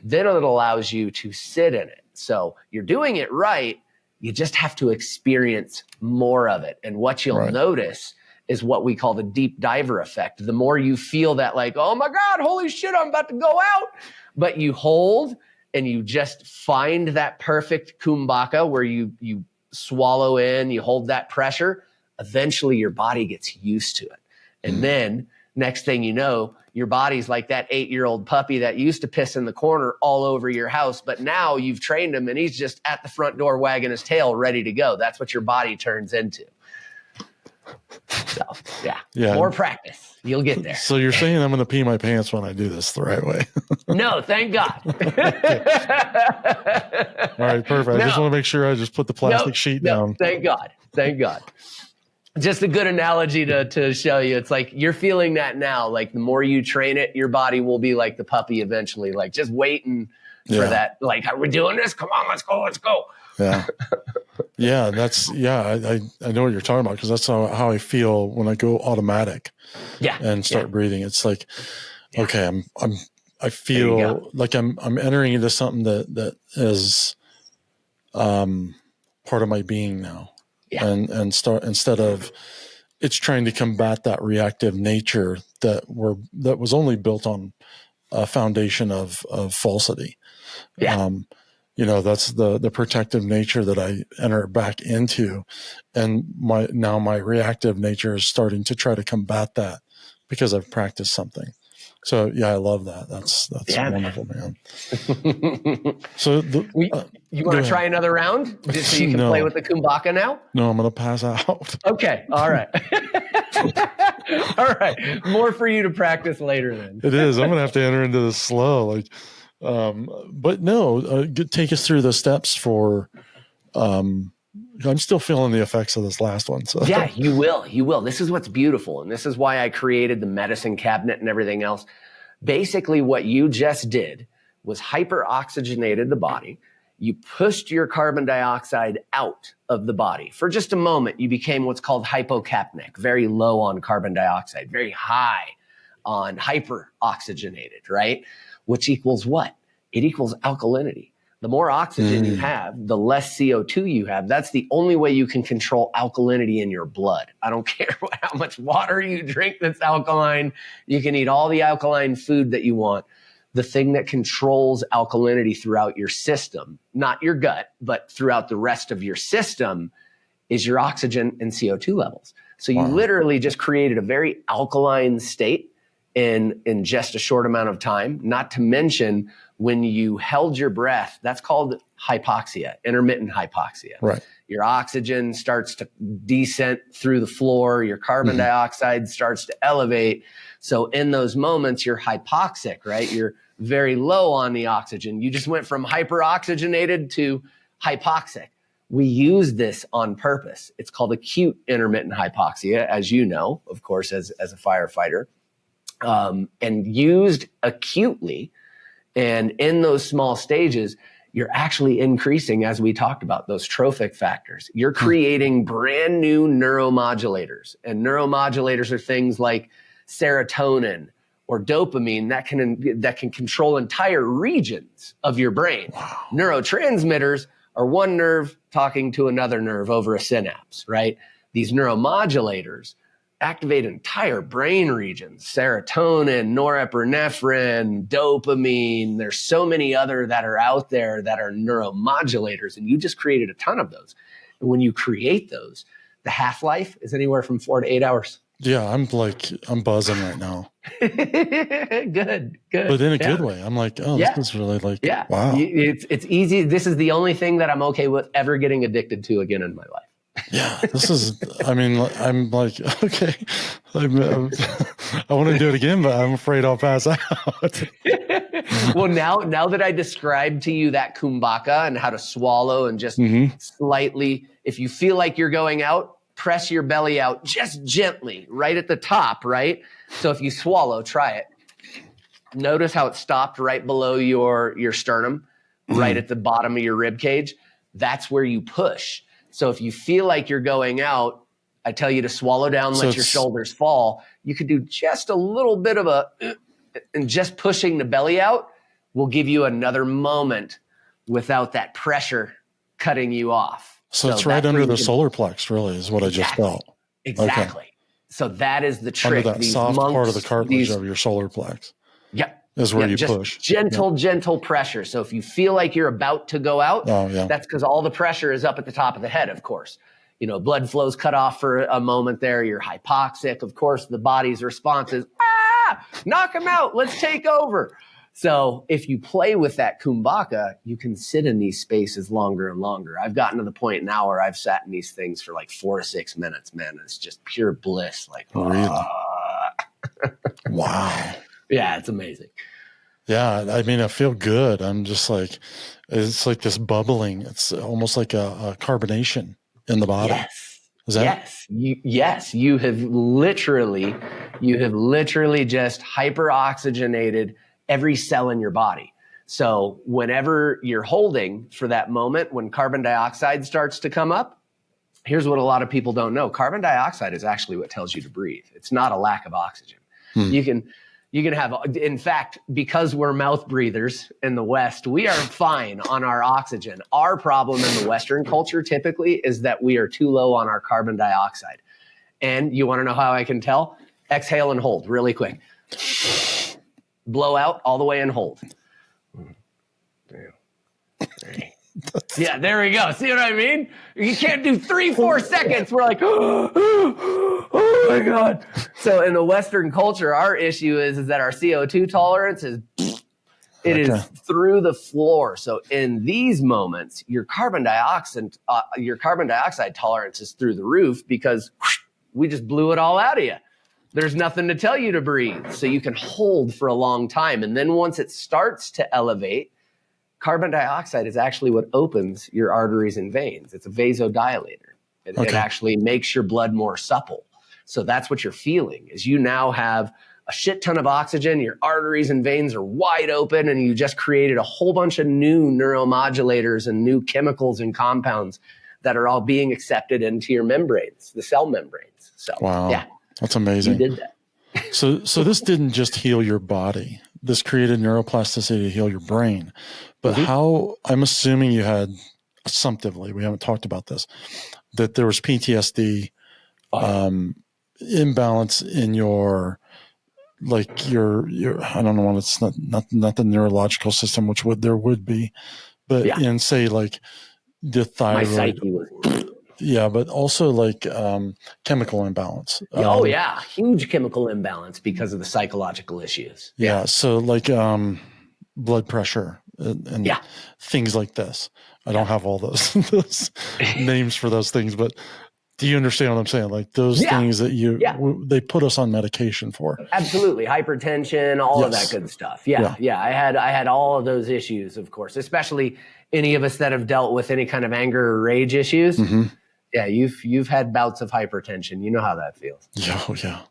Then it allows you to sit in it. So you're doing it right. You just have to experience more of it. And what you'll notice is what we call the deep diver effect. The more you feel that like, oh my God, holy shit, I'm about to go out. But you hold and you just find that perfect kumbhaka where you swallow in, you hold that pressure. Eventually your body gets used to it. And then next thing you know, your body's like that 8-year-old puppy that used to piss in the corner all over your house. But now you've trained him and he's just at the front door wagging his tail ready to go. That's what your body turns into. So, yeah. More practice. You'll get there. So you're saying I'm going to pee my pants when I do this the right way? No, thank God. All right, perfect. I just want to make sure I just put the plastic sheet down. Thank God. Thank God. Just a good analogy to show you. It's like you're feeling that now. Like the more you train it, your body will be like the puppy eventually, like just waiting for that. Like, are we doing this? Come on, let's go. Yeah. Yeah. I know what you're talking about because that's how I feel when I go automatic and start breathing. It's like, okay, I feel like I'm entering into something that is part of my being now. Yeah. And start instead of it's trying to combat that reactive nature that was only built on a foundation of falsity. Yeah. That's the protective nature that I enter back into. And my reactive nature is starting to try to combat that because I've practiced something. So yeah, I love that. That's wonderful, man. So you want to try another round just so you can play with the kumbhaka now? No, I'm going to pass out. Okay. All right. All right. More for you to practice later then. It is. I'm going to have to enter into this slow. But no, take us through the steps for, I'm still feeling the effects of this last one. So yeah, you will. This is what's beautiful. And this is why I created the medicine cabinet and everything else. Basically what you just did was hyper oxygenated the body. You pushed your carbon dioxide out of the body. For just a moment, you became what's called hypocapnic, very low on carbon dioxide, very high on hyperoxygenated, right? Which equals what? It equals alkalinity. The more oxygen you have, the less CO2 you have. That's the only way you can control alkalinity in your blood. I don't care how much water you drink that's alkaline. You can eat all the alkaline food that you want. The thing that controls alkalinity throughout your system, not your gut, but throughout the rest of your system, is your oxygen and CO2 levels. So you literally just created a very alkaline state in just a short amount of time. Not to mention, when you held your breath, that's called hypoxia, intermittent hypoxia. Right. Your oxygen starts to descent through the floor. Your carbon dioxide starts to elevate. So in those moments, you're hypoxic, right? You're very low on the oxygen. You just went from hyperoxygenated to hypoxic. We use this on purpose. It's called acute intermittent hypoxia, as you know, of course, as a firefighter, and used acutely. And in those small stages, you're actually increasing, as we talked about, those trophic factors. You're creating brand new neuromodulators. And neuromodulators are things like serotonin or dopamine that can control entire regions of your brain. Wow. Neurotransmitters are one nerve talking to another nerve over a synapse, right? These neuromodulators activate entire brain regions: serotonin, norepinephrine, dopamine. There's so many other that are out there that are neuromodulators, and you just created a ton of those. And when you create those, the half-life is anywhere from 4 to 8 hours. Yeah, I'm buzzing right now. Good. But in a good way. I'm like, this is really wow. It's easy. This is the only thing that I'm okay with ever getting addicted to again in my life. Yeah, this is, I'm like, okay, I want to do it again, but I'm afraid I'll pass out. Well, now that I described to you that kumbhaka and how to swallow and just slightly, if you feel like you're going out, press your belly out just gently, right at the top, right? So if you swallow, try it. Notice how it stopped right below your sternum, right at the bottom of your rib cage. That's where you push. So if you feel like you're going out, I tell you to swallow down, let your shoulders fall. You could do just a little bit of and just pushing the belly out will give you another moment without that pressure cutting you off. So it's right under the solar plex, really, is what I just felt. Exactly. Okay. So that is the trick. Under that soft part of the cartilage of your solar plex. Yep. Is where you just push. Gentle pressure. So if you feel like you're about to go out, that's because all the pressure is up at the top of the head, of course. Blood flow's cut off for a moment there. You're hypoxic. Of course, the body's response is, knock him out. Let's take over. So if you play with that kumbhaka, you can sit in these spaces longer and longer. I've gotten to the point now where I've sat in these things for like 4 to 6 minutes, man. It's just pure bliss. Like, really? Wow. Yeah, it's amazing. Yeah, I mean, I feel good. I'm just like, it's like this bubbling. It's almost like a carbonation in the body. Yes. Yes. You have literally just hyperoxygenated every cell in your body. So whenever you're holding for that moment, when carbon dioxide starts to come up, here's what a lot of people don't know. Carbon dioxide is actually what tells you to breathe. It's not a lack of oxygen. You can have, in fact, because we're mouth breathers in the West, we are fine on our oxygen. Our problem in the Western culture typically is that we are too low on our carbon dioxide. And you want to know how I can tell? Exhale and hold really quick. Blow out all the way and hold. Yeah, there we go. See what I mean? You can't do 3-4 seconds. We're like, oh my God. So in the Western culture, our issue is that our CO2 tolerance is through the floor. So in these moments, your carbon dioxide tolerance is through the roof because we just blew it all out of you. There's nothing to tell you to breathe. So you can hold for a long time. And then once it starts to elevate, carbon dioxide is actually what opens your arteries and veins. It's a vasodilator. It actually makes your blood more supple. So that's what you're feeling is you now have a shit ton of oxygen, your arteries and veins are wide open, and you just created a whole bunch of new neuromodulators and new chemicals and compounds that are all being accepted into your membranes, the cell membranes. So, wow, yeah, that's amazing. You did that. So this didn't just heal your body. This created neuroplasticity to heal your brain. But how, I'm assuming you had assumptively, we haven't talked about this, that there was PTSD, imbalance in your, like your, I don't know, it's not the neurological system, which there would be, but in say like the thyroid. My psyche was. Yeah, but also like chemical imbalance. Huge chemical imbalance because of the psychological issues. Yeah, so like blood pressure and things like this. I don't have all those names for those things, but do you understand what I'm saying? Like those things that they put us on medication for. Absolutely, hypertension, all of that good stuff. Yeah. I had all of those issues, of course, especially any of us that have dealt with any kind of anger or rage issues. Yeah, you've had bouts of hypertension. You know how that feels. Yeah.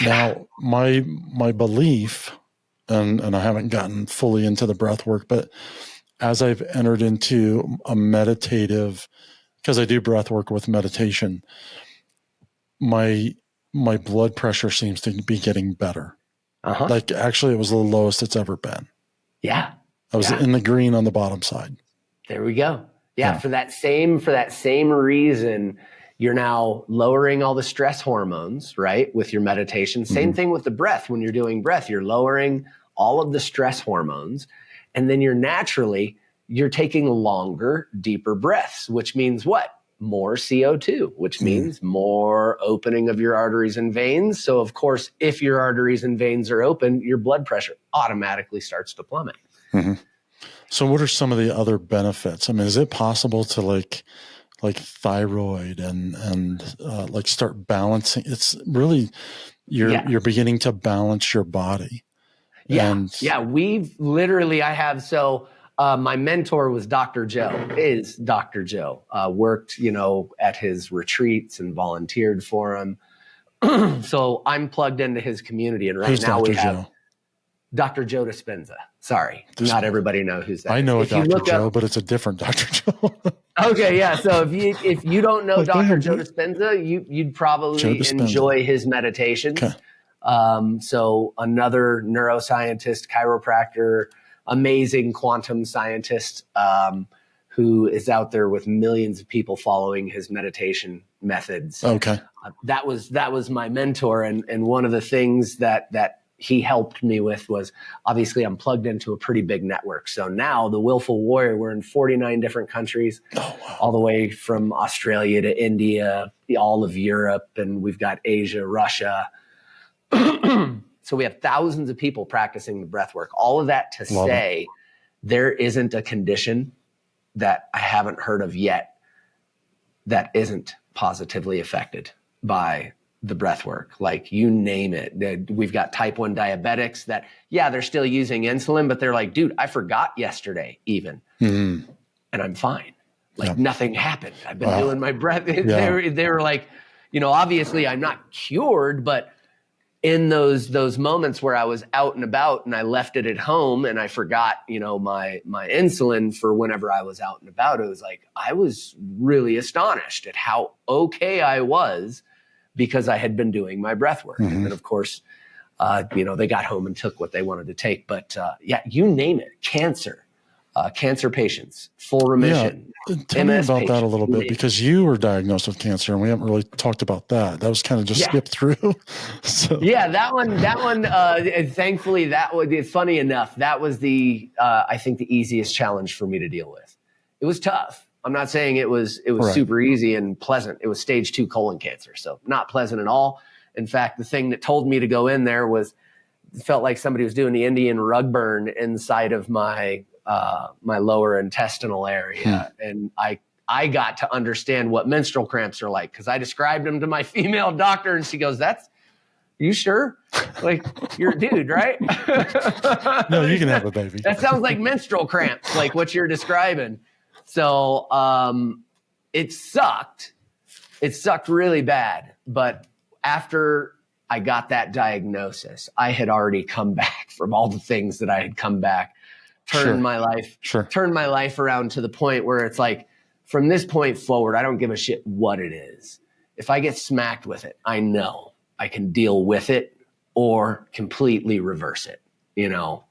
Now, my belief, and I haven't gotten fully into the breath work, but as I've entered into a meditative, because I do breath work with meditation, my blood pressure seems to be getting better. Like actually, it was the lowest it's ever been. Yeah, I was in the green on the bottom side. There we go. Yeah, for that same reason, you're now lowering all the stress hormones, right? With your meditation. Same thing with the breath. When you're doing breath, you're lowering all of the stress hormones, and then you're taking longer, deeper breaths, which means what? More CO2, which means more opening of your arteries and veins. So of course, if your arteries and veins are open, your blood pressure automatically starts to plummet. So what are some of the other benefits? I mean, is it possible to like thyroid and like start balancing? It's really, you're beginning to balance your body. My mentor was Dr. Joe, worked, at his retreats and volunteered for him. So I'm plugged into his community. And right now we have Dr. Joe Dispenza. Sorry, not everybody knows who's that. I know a Dr. Joe, but it's a different Dr. Joe. Okay, yeah. So if you don't know Dr. Joe Dispenza, you'd probably enjoy his meditations. Okay. So another neuroscientist, chiropractor, amazing quantum scientist who is out there with millions of people following his meditation methods. Okay. That was my mentor, and one of the things that he helped me with was, obviously I'm plugged into a pretty big network. So now the Willful Warrior, we're in 49 different countries, all the way from Australia to India, all of Europe, and we've got Asia, Russia. So we have thousands of people practicing the breath work. All of that to say, there isn't a condition that I haven't heard of yet that isn't positively affected by the breath work. Like, you name it. We've got type 1 diabetics that, they're still using insulin, but they're like, dude, I forgot yesterday even, and I'm fine. Like nothing happened. I've been doing my breath. They were like, obviously I'm not cured, but in those moments where I was out and about and I left it at home and I forgot, my insulin for whenever I was out and about, it was like, I was really astonished at how okay I was, because I had been doing my breath work. And then of course, they got home and took what they wanted to take. But you name it, cancer patients, full remission. Yeah. Tell me about that a little bit, because you were diagnosed with cancer and we haven't really talked about that. That was kind of just skipped through. So. Yeah, that one, thankfully it's funny enough, that was I think the easiest challenge for me to deal with. It was tough. I'm not saying it was super easy and pleasant. It was stage 2 colon cancer. So not pleasant at all. In fact, the thing that told me to go in there felt like somebody was doing the Indian rug burn inside of my lower intestinal area. And I got to understand what menstrual cramps are like, because I described them to my female doctor and she goes, you sure? Like, you're a dude, right? No, you can have a baby. That sounds like menstrual cramps, like what you're describing. So it sucked. It sucked really bad. But after I got that diagnosis, I had already come back from all the things that I had come back, turned my life around to the point where it's like, from this point forward, I don't give a shit what it is. If I get smacked with it, I know I can deal with it or completely reverse it, you know?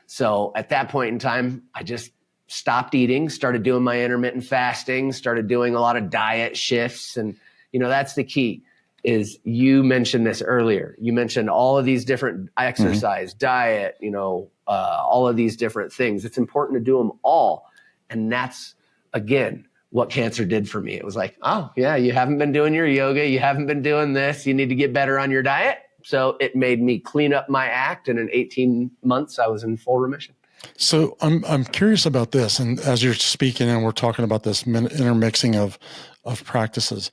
So at that point in time, I just stopped eating, started doing my intermittent fasting, started doing a lot of diet shifts. And, you know, that's the key. Is you mentioned this earlier. You mentioned all of these different exercise, diet, you know, all of these different things. It's important to do them all. And that's, again, what cancer did for me. It was like, oh, yeah, you haven't been doing your yoga. You haven't been doing this. You need to get better on your diet. So it made me clean up my act. And in 18 months, I was in full remission. So I'm curious about this. And as you're speaking and we're talking about this intermixing of practices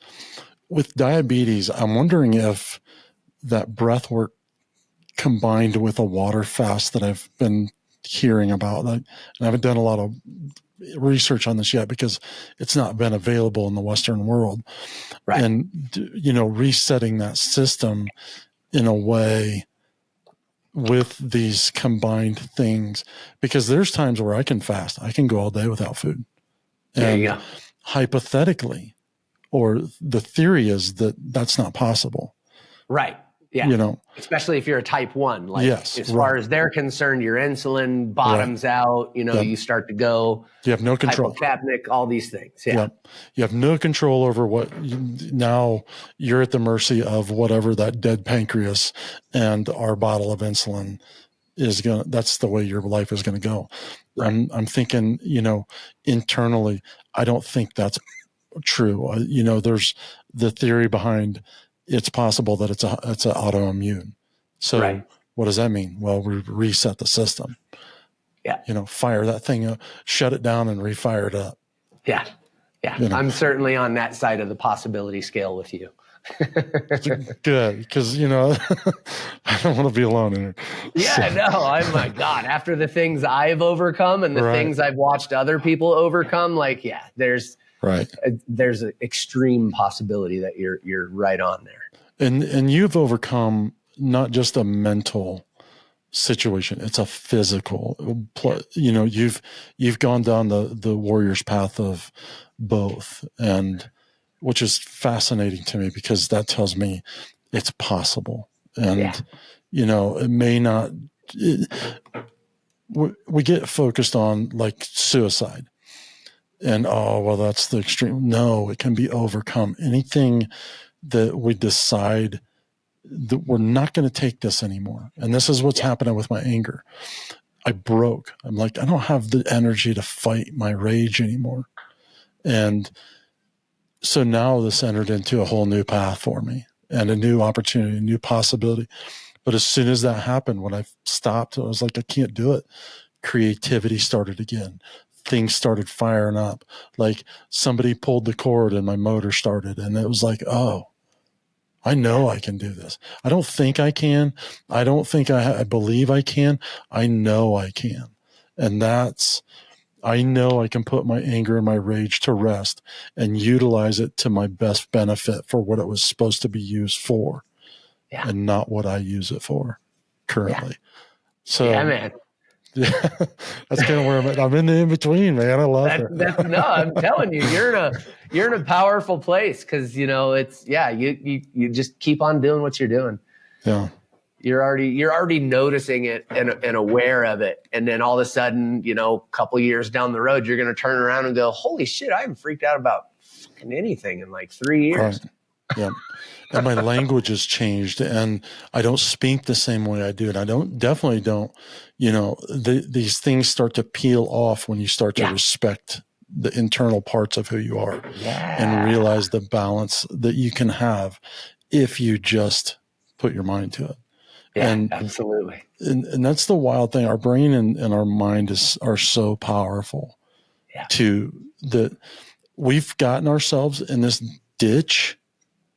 with diabetes, I'm wondering if that breath work combined with a water fast that I've been hearing about, and I haven't done a lot of research on this yet because it's not been available in the Western world. Right. And, you know, resetting that system in a way with these combined things, because there's times where I can fast. I can go all day without food. And hypothetically, or the theory is that that's not possible. Right. Yeah. You know, especially if you're a type 1, like as right. far as they're concerned, your insulin bottoms out, you know, you start to go, you have no control, hypocapnic, all these things. Yeah. You have no control over now you're at the mercy of whatever that dead pancreas and our bottle of insulin is that's the way your life is going to go. Right. I'm thinking, you know, internally, I don't think that's true. You know, there's the theory behind it's possible that it's an autoimmune. So what does that mean? Well, we reset the system. Yeah. You know, fire that thing up, shut it down and refire it up. Yeah. Yeah. You know? I'm certainly on that side of the possibility scale with you. Good. Because, you know, I don't want to be alone in it. Yeah, no, oh my God. After the things I've overcome and the things I've watched other people overcome, like, yeah, there's an extreme possibility that you're right on there. And you've overcome not just a mental situation, it's a physical, you know, you've gone down the warrior's path of both, and which is fascinating to me because that tells me it's possible. And, you know, it may not, we get focused on like suicide. And, oh, well, that's the extreme. No, it can be overcome. Anything that we decide that we're not going to take this anymore. And this is what's happening with my anger. I broke. I'm like, I don't have the energy to fight my rage anymore. And so now this entered into a whole new path for me and a new opportunity, a new possibility. But as soon as that happened, when I stopped, I was like, I can't do it. Creativity started again. Things started firing up. Like somebody pulled the cord and my motor started, and it was like, oh, I know I can do this. I don't think I can. I don't think I believe I can. I know I can. And I know I can put my anger and my rage to rest and utilize it to my best benefit for what it was supposed to be used for and not what I use it for currently. So, man. Yeah, that's kind of where I'm at. I'm in the in-between, man. I love it. No, I'm telling you, you're in a powerful place because, you know, it's, you just keep on doing what you're doing. Yeah. You're already noticing it and aware of it. And then all of a sudden, you know, a couple years down the road, you're going to turn around and go, holy shit, I haven't freaked out about fucking anything in like 3 years. Right. Yeah. And my language has changed and I don't speak the same way I do. And I definitely don't, you know, these things start to peel off when you start to respect the internal parts of who you are and realize the balance that you can have if you just put your mind to it. Yeah, and absolutely. And that's the wild thing. Our brain and our mind are so powerful to that we've gotten ourselves in this ditch.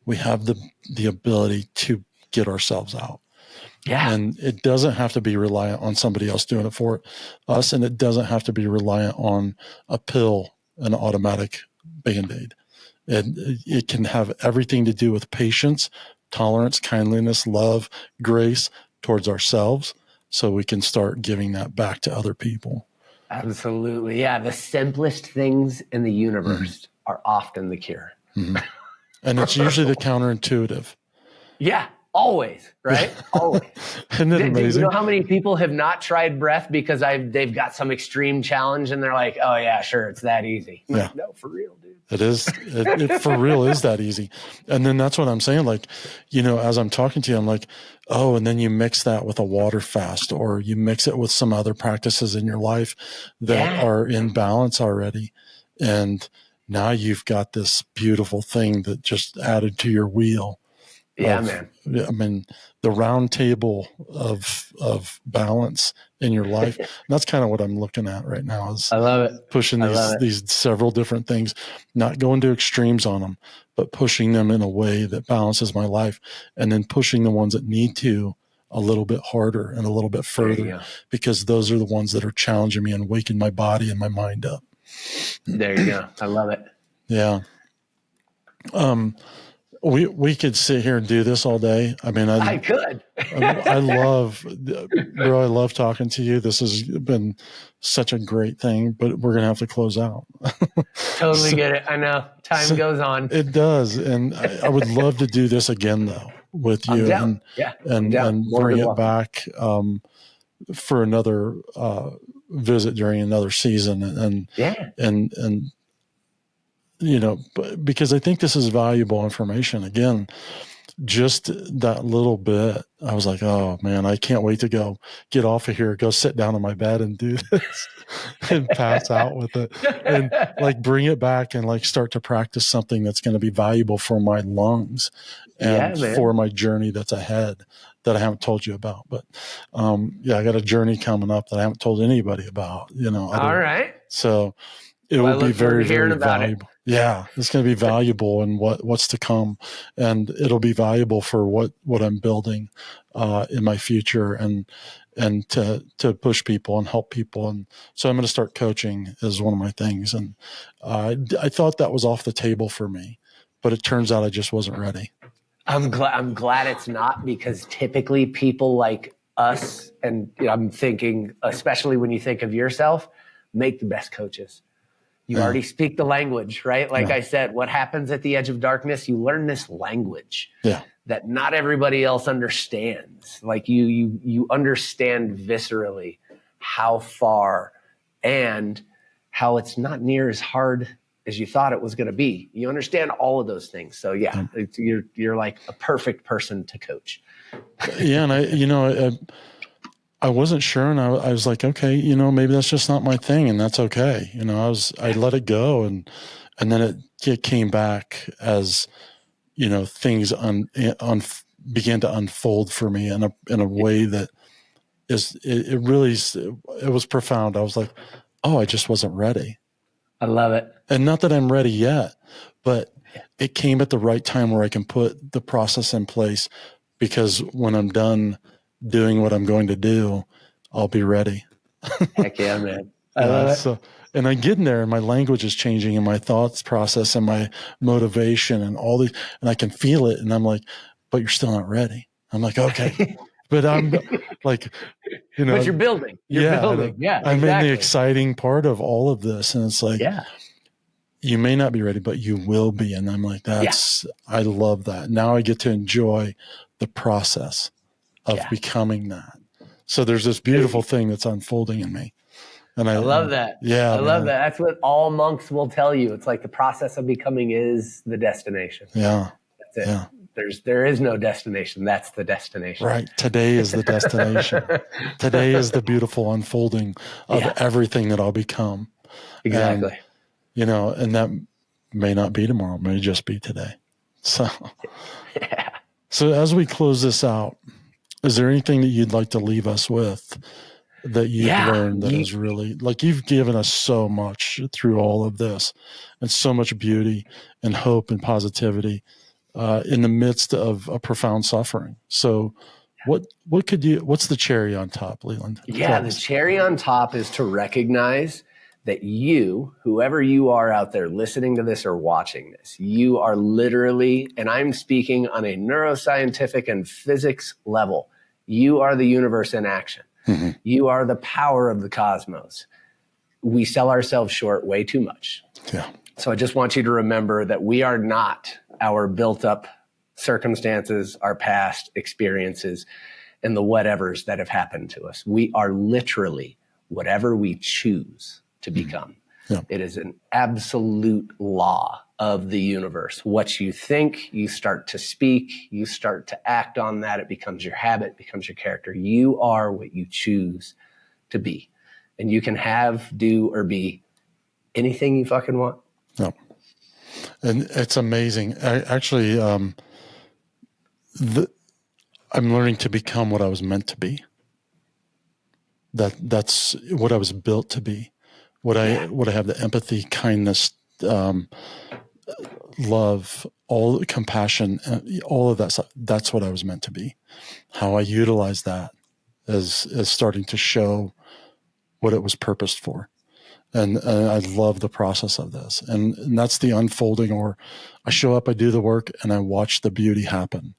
We have the ability to get ourselves out. Yeah. And it doesn't have to be reliant on somebody else doing it for us. And it doesn't have to be reliant on a pill, an automatic Band-Aid. And it can have everything to do with patience, tolerance, kindliness, love, grace towards ourselves, so we can start giving that back to other people. Absolutely. Yeah. The simplest things in the universe are often the cure. And it's usually the counterintuitive. Yeah. Always. Right. Always. Isn't it amazing? Do you know how many people have not tried breath because they've got some extreme challenge and they're like, oh yeah, sure. It's that easy. Yeah. Like, no, for real, dude. It is. It for real is that easy. And then that's what I'm saying. Like, as I'm talking to you, I'm like, oh, and then you mix that with a water fast, or you mix it with some other practices in your life that are in balance already. And now you've got this beautiful thing that just added to your wheel. Yeah, man. I mean, the round table of balance in your life. That's kind of what I'm looking at right now. Is I love it. Pushing these several different things, not going to extremes on them, but pushing them in a way that balances my life, and then pushing the ones that need to a little bit harder and a little bit further, because those are the ones that are challenging me and waking my body and my mind up. There you go. I love it. Yeah. We could sit here and do this all day. I mean, I could. I love talking to you. This has been such a great thing, but we're going to have to close out. Totally get it. I know. Time goes on. It does. And I would love to do this again, though, with you and bring it back for another visit during another season. And because I think this is valuable information. Again, just that little bit, I was like, oh man, I can't wait to get off of here, go sit down in my bed and do this and pass out with it, and like bring it back and like start to practice something that's going to be valuable for my lungs and for my journey that's ahead that I haven't told you about. But I got a journey coming up that I haven't told anybody about, All right. So it will be very, very valuable. Yeah, it's going to be valuable in what's to come, and it'll be valuable for what I'm building in my future, and to push people and help people. And so I'm going to start coaching as one of my things. And I thought that was off the table for me, but it turns out I just wasn't ready. I'm glad it's not, because typically people like us, and I'm thinking, especially when you think of yourself, make the best coaches. You already speak the language, right? Like I said, what happens at the edge of darkness, you learn this language that not everybody else understands. Like you understand viscerally how far and how it's not near as hard as you thought it was going to be. You understand all of those things. So you're like a perfect person to coach. Yeah. And I wasn't sure, and I was like, okay, maybe that's just not my thing, and that's okay. I let it go, and then it came back as, things began to unfold for me in a way that it was profound. I was like, oh, I just wasn't ready. I love it. And not that I'm ready yet, but it came at the right time where I can put the process in place, because when I'm done doing what I'm going to do, I'll be ready. Heck yeah, man. I love it. So, and I get in there and my language is changing and my thoughts process and my motivation and all these, and I can feel it. And I'm like, but you're still not ready. I'm like, okay, but I'm like, but you're building. You're building. Yeah. I'm in the exciting part of all of this. And it's like, you may not be ready, but you will be. And I'm like, I love that. Now I get to enjoy the process of becoming that. So there's this beautiful thing that's unfolding in me. And I love that. Yeah. I love that. That's what all monks will tell you. It's like the process of becoming is the destination. Yeah. That's it. Yeah. There is no destination. That's the destination. Right. Today is the destination. Today is the beautiful unfolding of everything that I'll become. Exactly. And, and that may not be tomorrow. It may just be today. So, so as we close this out, is there anything that you'd like to leave us with that you've learned that is really, like, you've given us so much through all of this, and so much beauty and hope and positivity in the midst of a profound suffering. So what's the cherry on top, Leland? Yeah, the cherry on top is to recognize that you, whoever you are out there listening to this or watching this, you are literally, and I'm speaking on a neuroscientific and physics level, you are the universe in action. Mm-hmm. You are the power of the cosmos. We sell ourselves short way too much. Yeah. So I just want you to remember that we are not our built up circumstances, our past experiences, and the whatevers that have happened to us. We are literally whatever we choose to become. Yeah. It is an absolute law of the universe. What you think, you start to speak, you start to act on that. It becomes your habit, becomes your character. You are what you choose to be. And you can have, do, or be anything you fucking want. Yeah. And it's amazing. I'm learning to become what I was meant to be. That's what I was built to be. What I have the empathy, kindness, love, all compassion, all of that stuff. That's what I was meant to be. How I utilize that is starting to show what it was purposed for. And I love the process of this. And that's the unfolding, or I show up, I do the work, and I watch the beauty happen.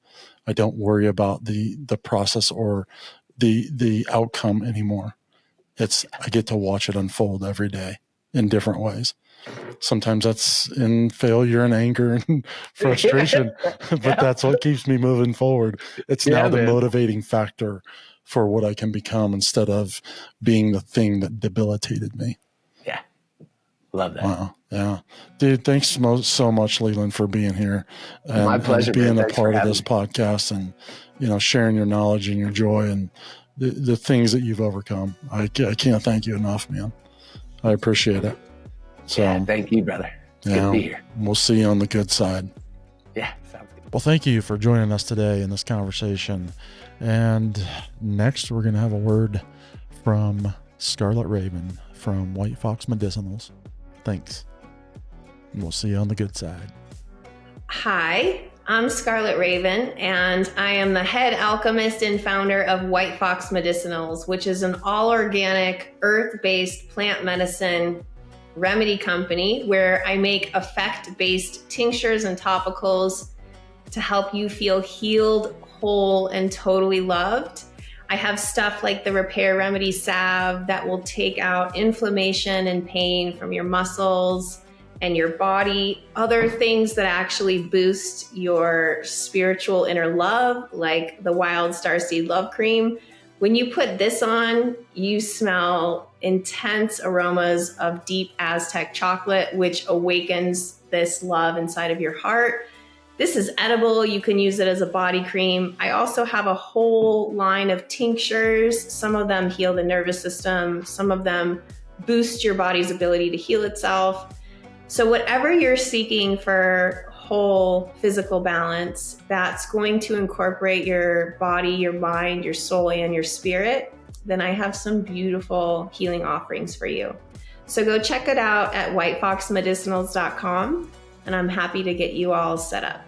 I don't worry about the process or the outcome anymore. I get to watch it unfold every day in different ways. Sometimes that's in failure and anger and frustration, but that's what keeps me moving forward. It's now the motivating factor for what I can become instead of being the thing that debilitated me. Yeah. Love that. Wow. Yeah. Dude, thanks so much, Leland, for being here. And, my pleasure. And being a part of this podcast and, sharing your knowledge and your joy and the things that you've overcome. I can't thank you enough, man. I appreciate it. So thank you, brother. It's good to be here. We'll see you on the good side. Yeah, sounds good. Well, thank you for joining us today in this conversation. And next, we're going to have a word from Scarlet Raven from White Fox Medicinals. Thanks. And we'll see you on the good side. Hi, I'm Scarlet Raven, and I am the head alchemist and founder of White Fox Medicinals, which is an all-organic, earth-based plant medicine remedy company where I make effect-based tinctures and topicals to help you feel healed, whole, and totally loved. I have stuff like the Repair Remedy salve that will take out inflammation and pain from your muscles and your body. Other things that actually boost your spiritual inner love, like the Wild Starseed Love Cream. When you put this on, you smell intense aromas of deep Aztec chocolate, which awakens this love inside of your heart. This is edible. You can use it as a body cream. I also have a whole line of tinctures. Some of them heal the nervous system. Some of them boost your body's ability to heal itself. So whatever you're seeking for whole physical balance, that's going to incorporate your body, your mind, your soul, and your spirit, then I have some beautiful healing offerings for you. So go check it out at whitefoxmedicinals.com, and I'm happy to get you all set up.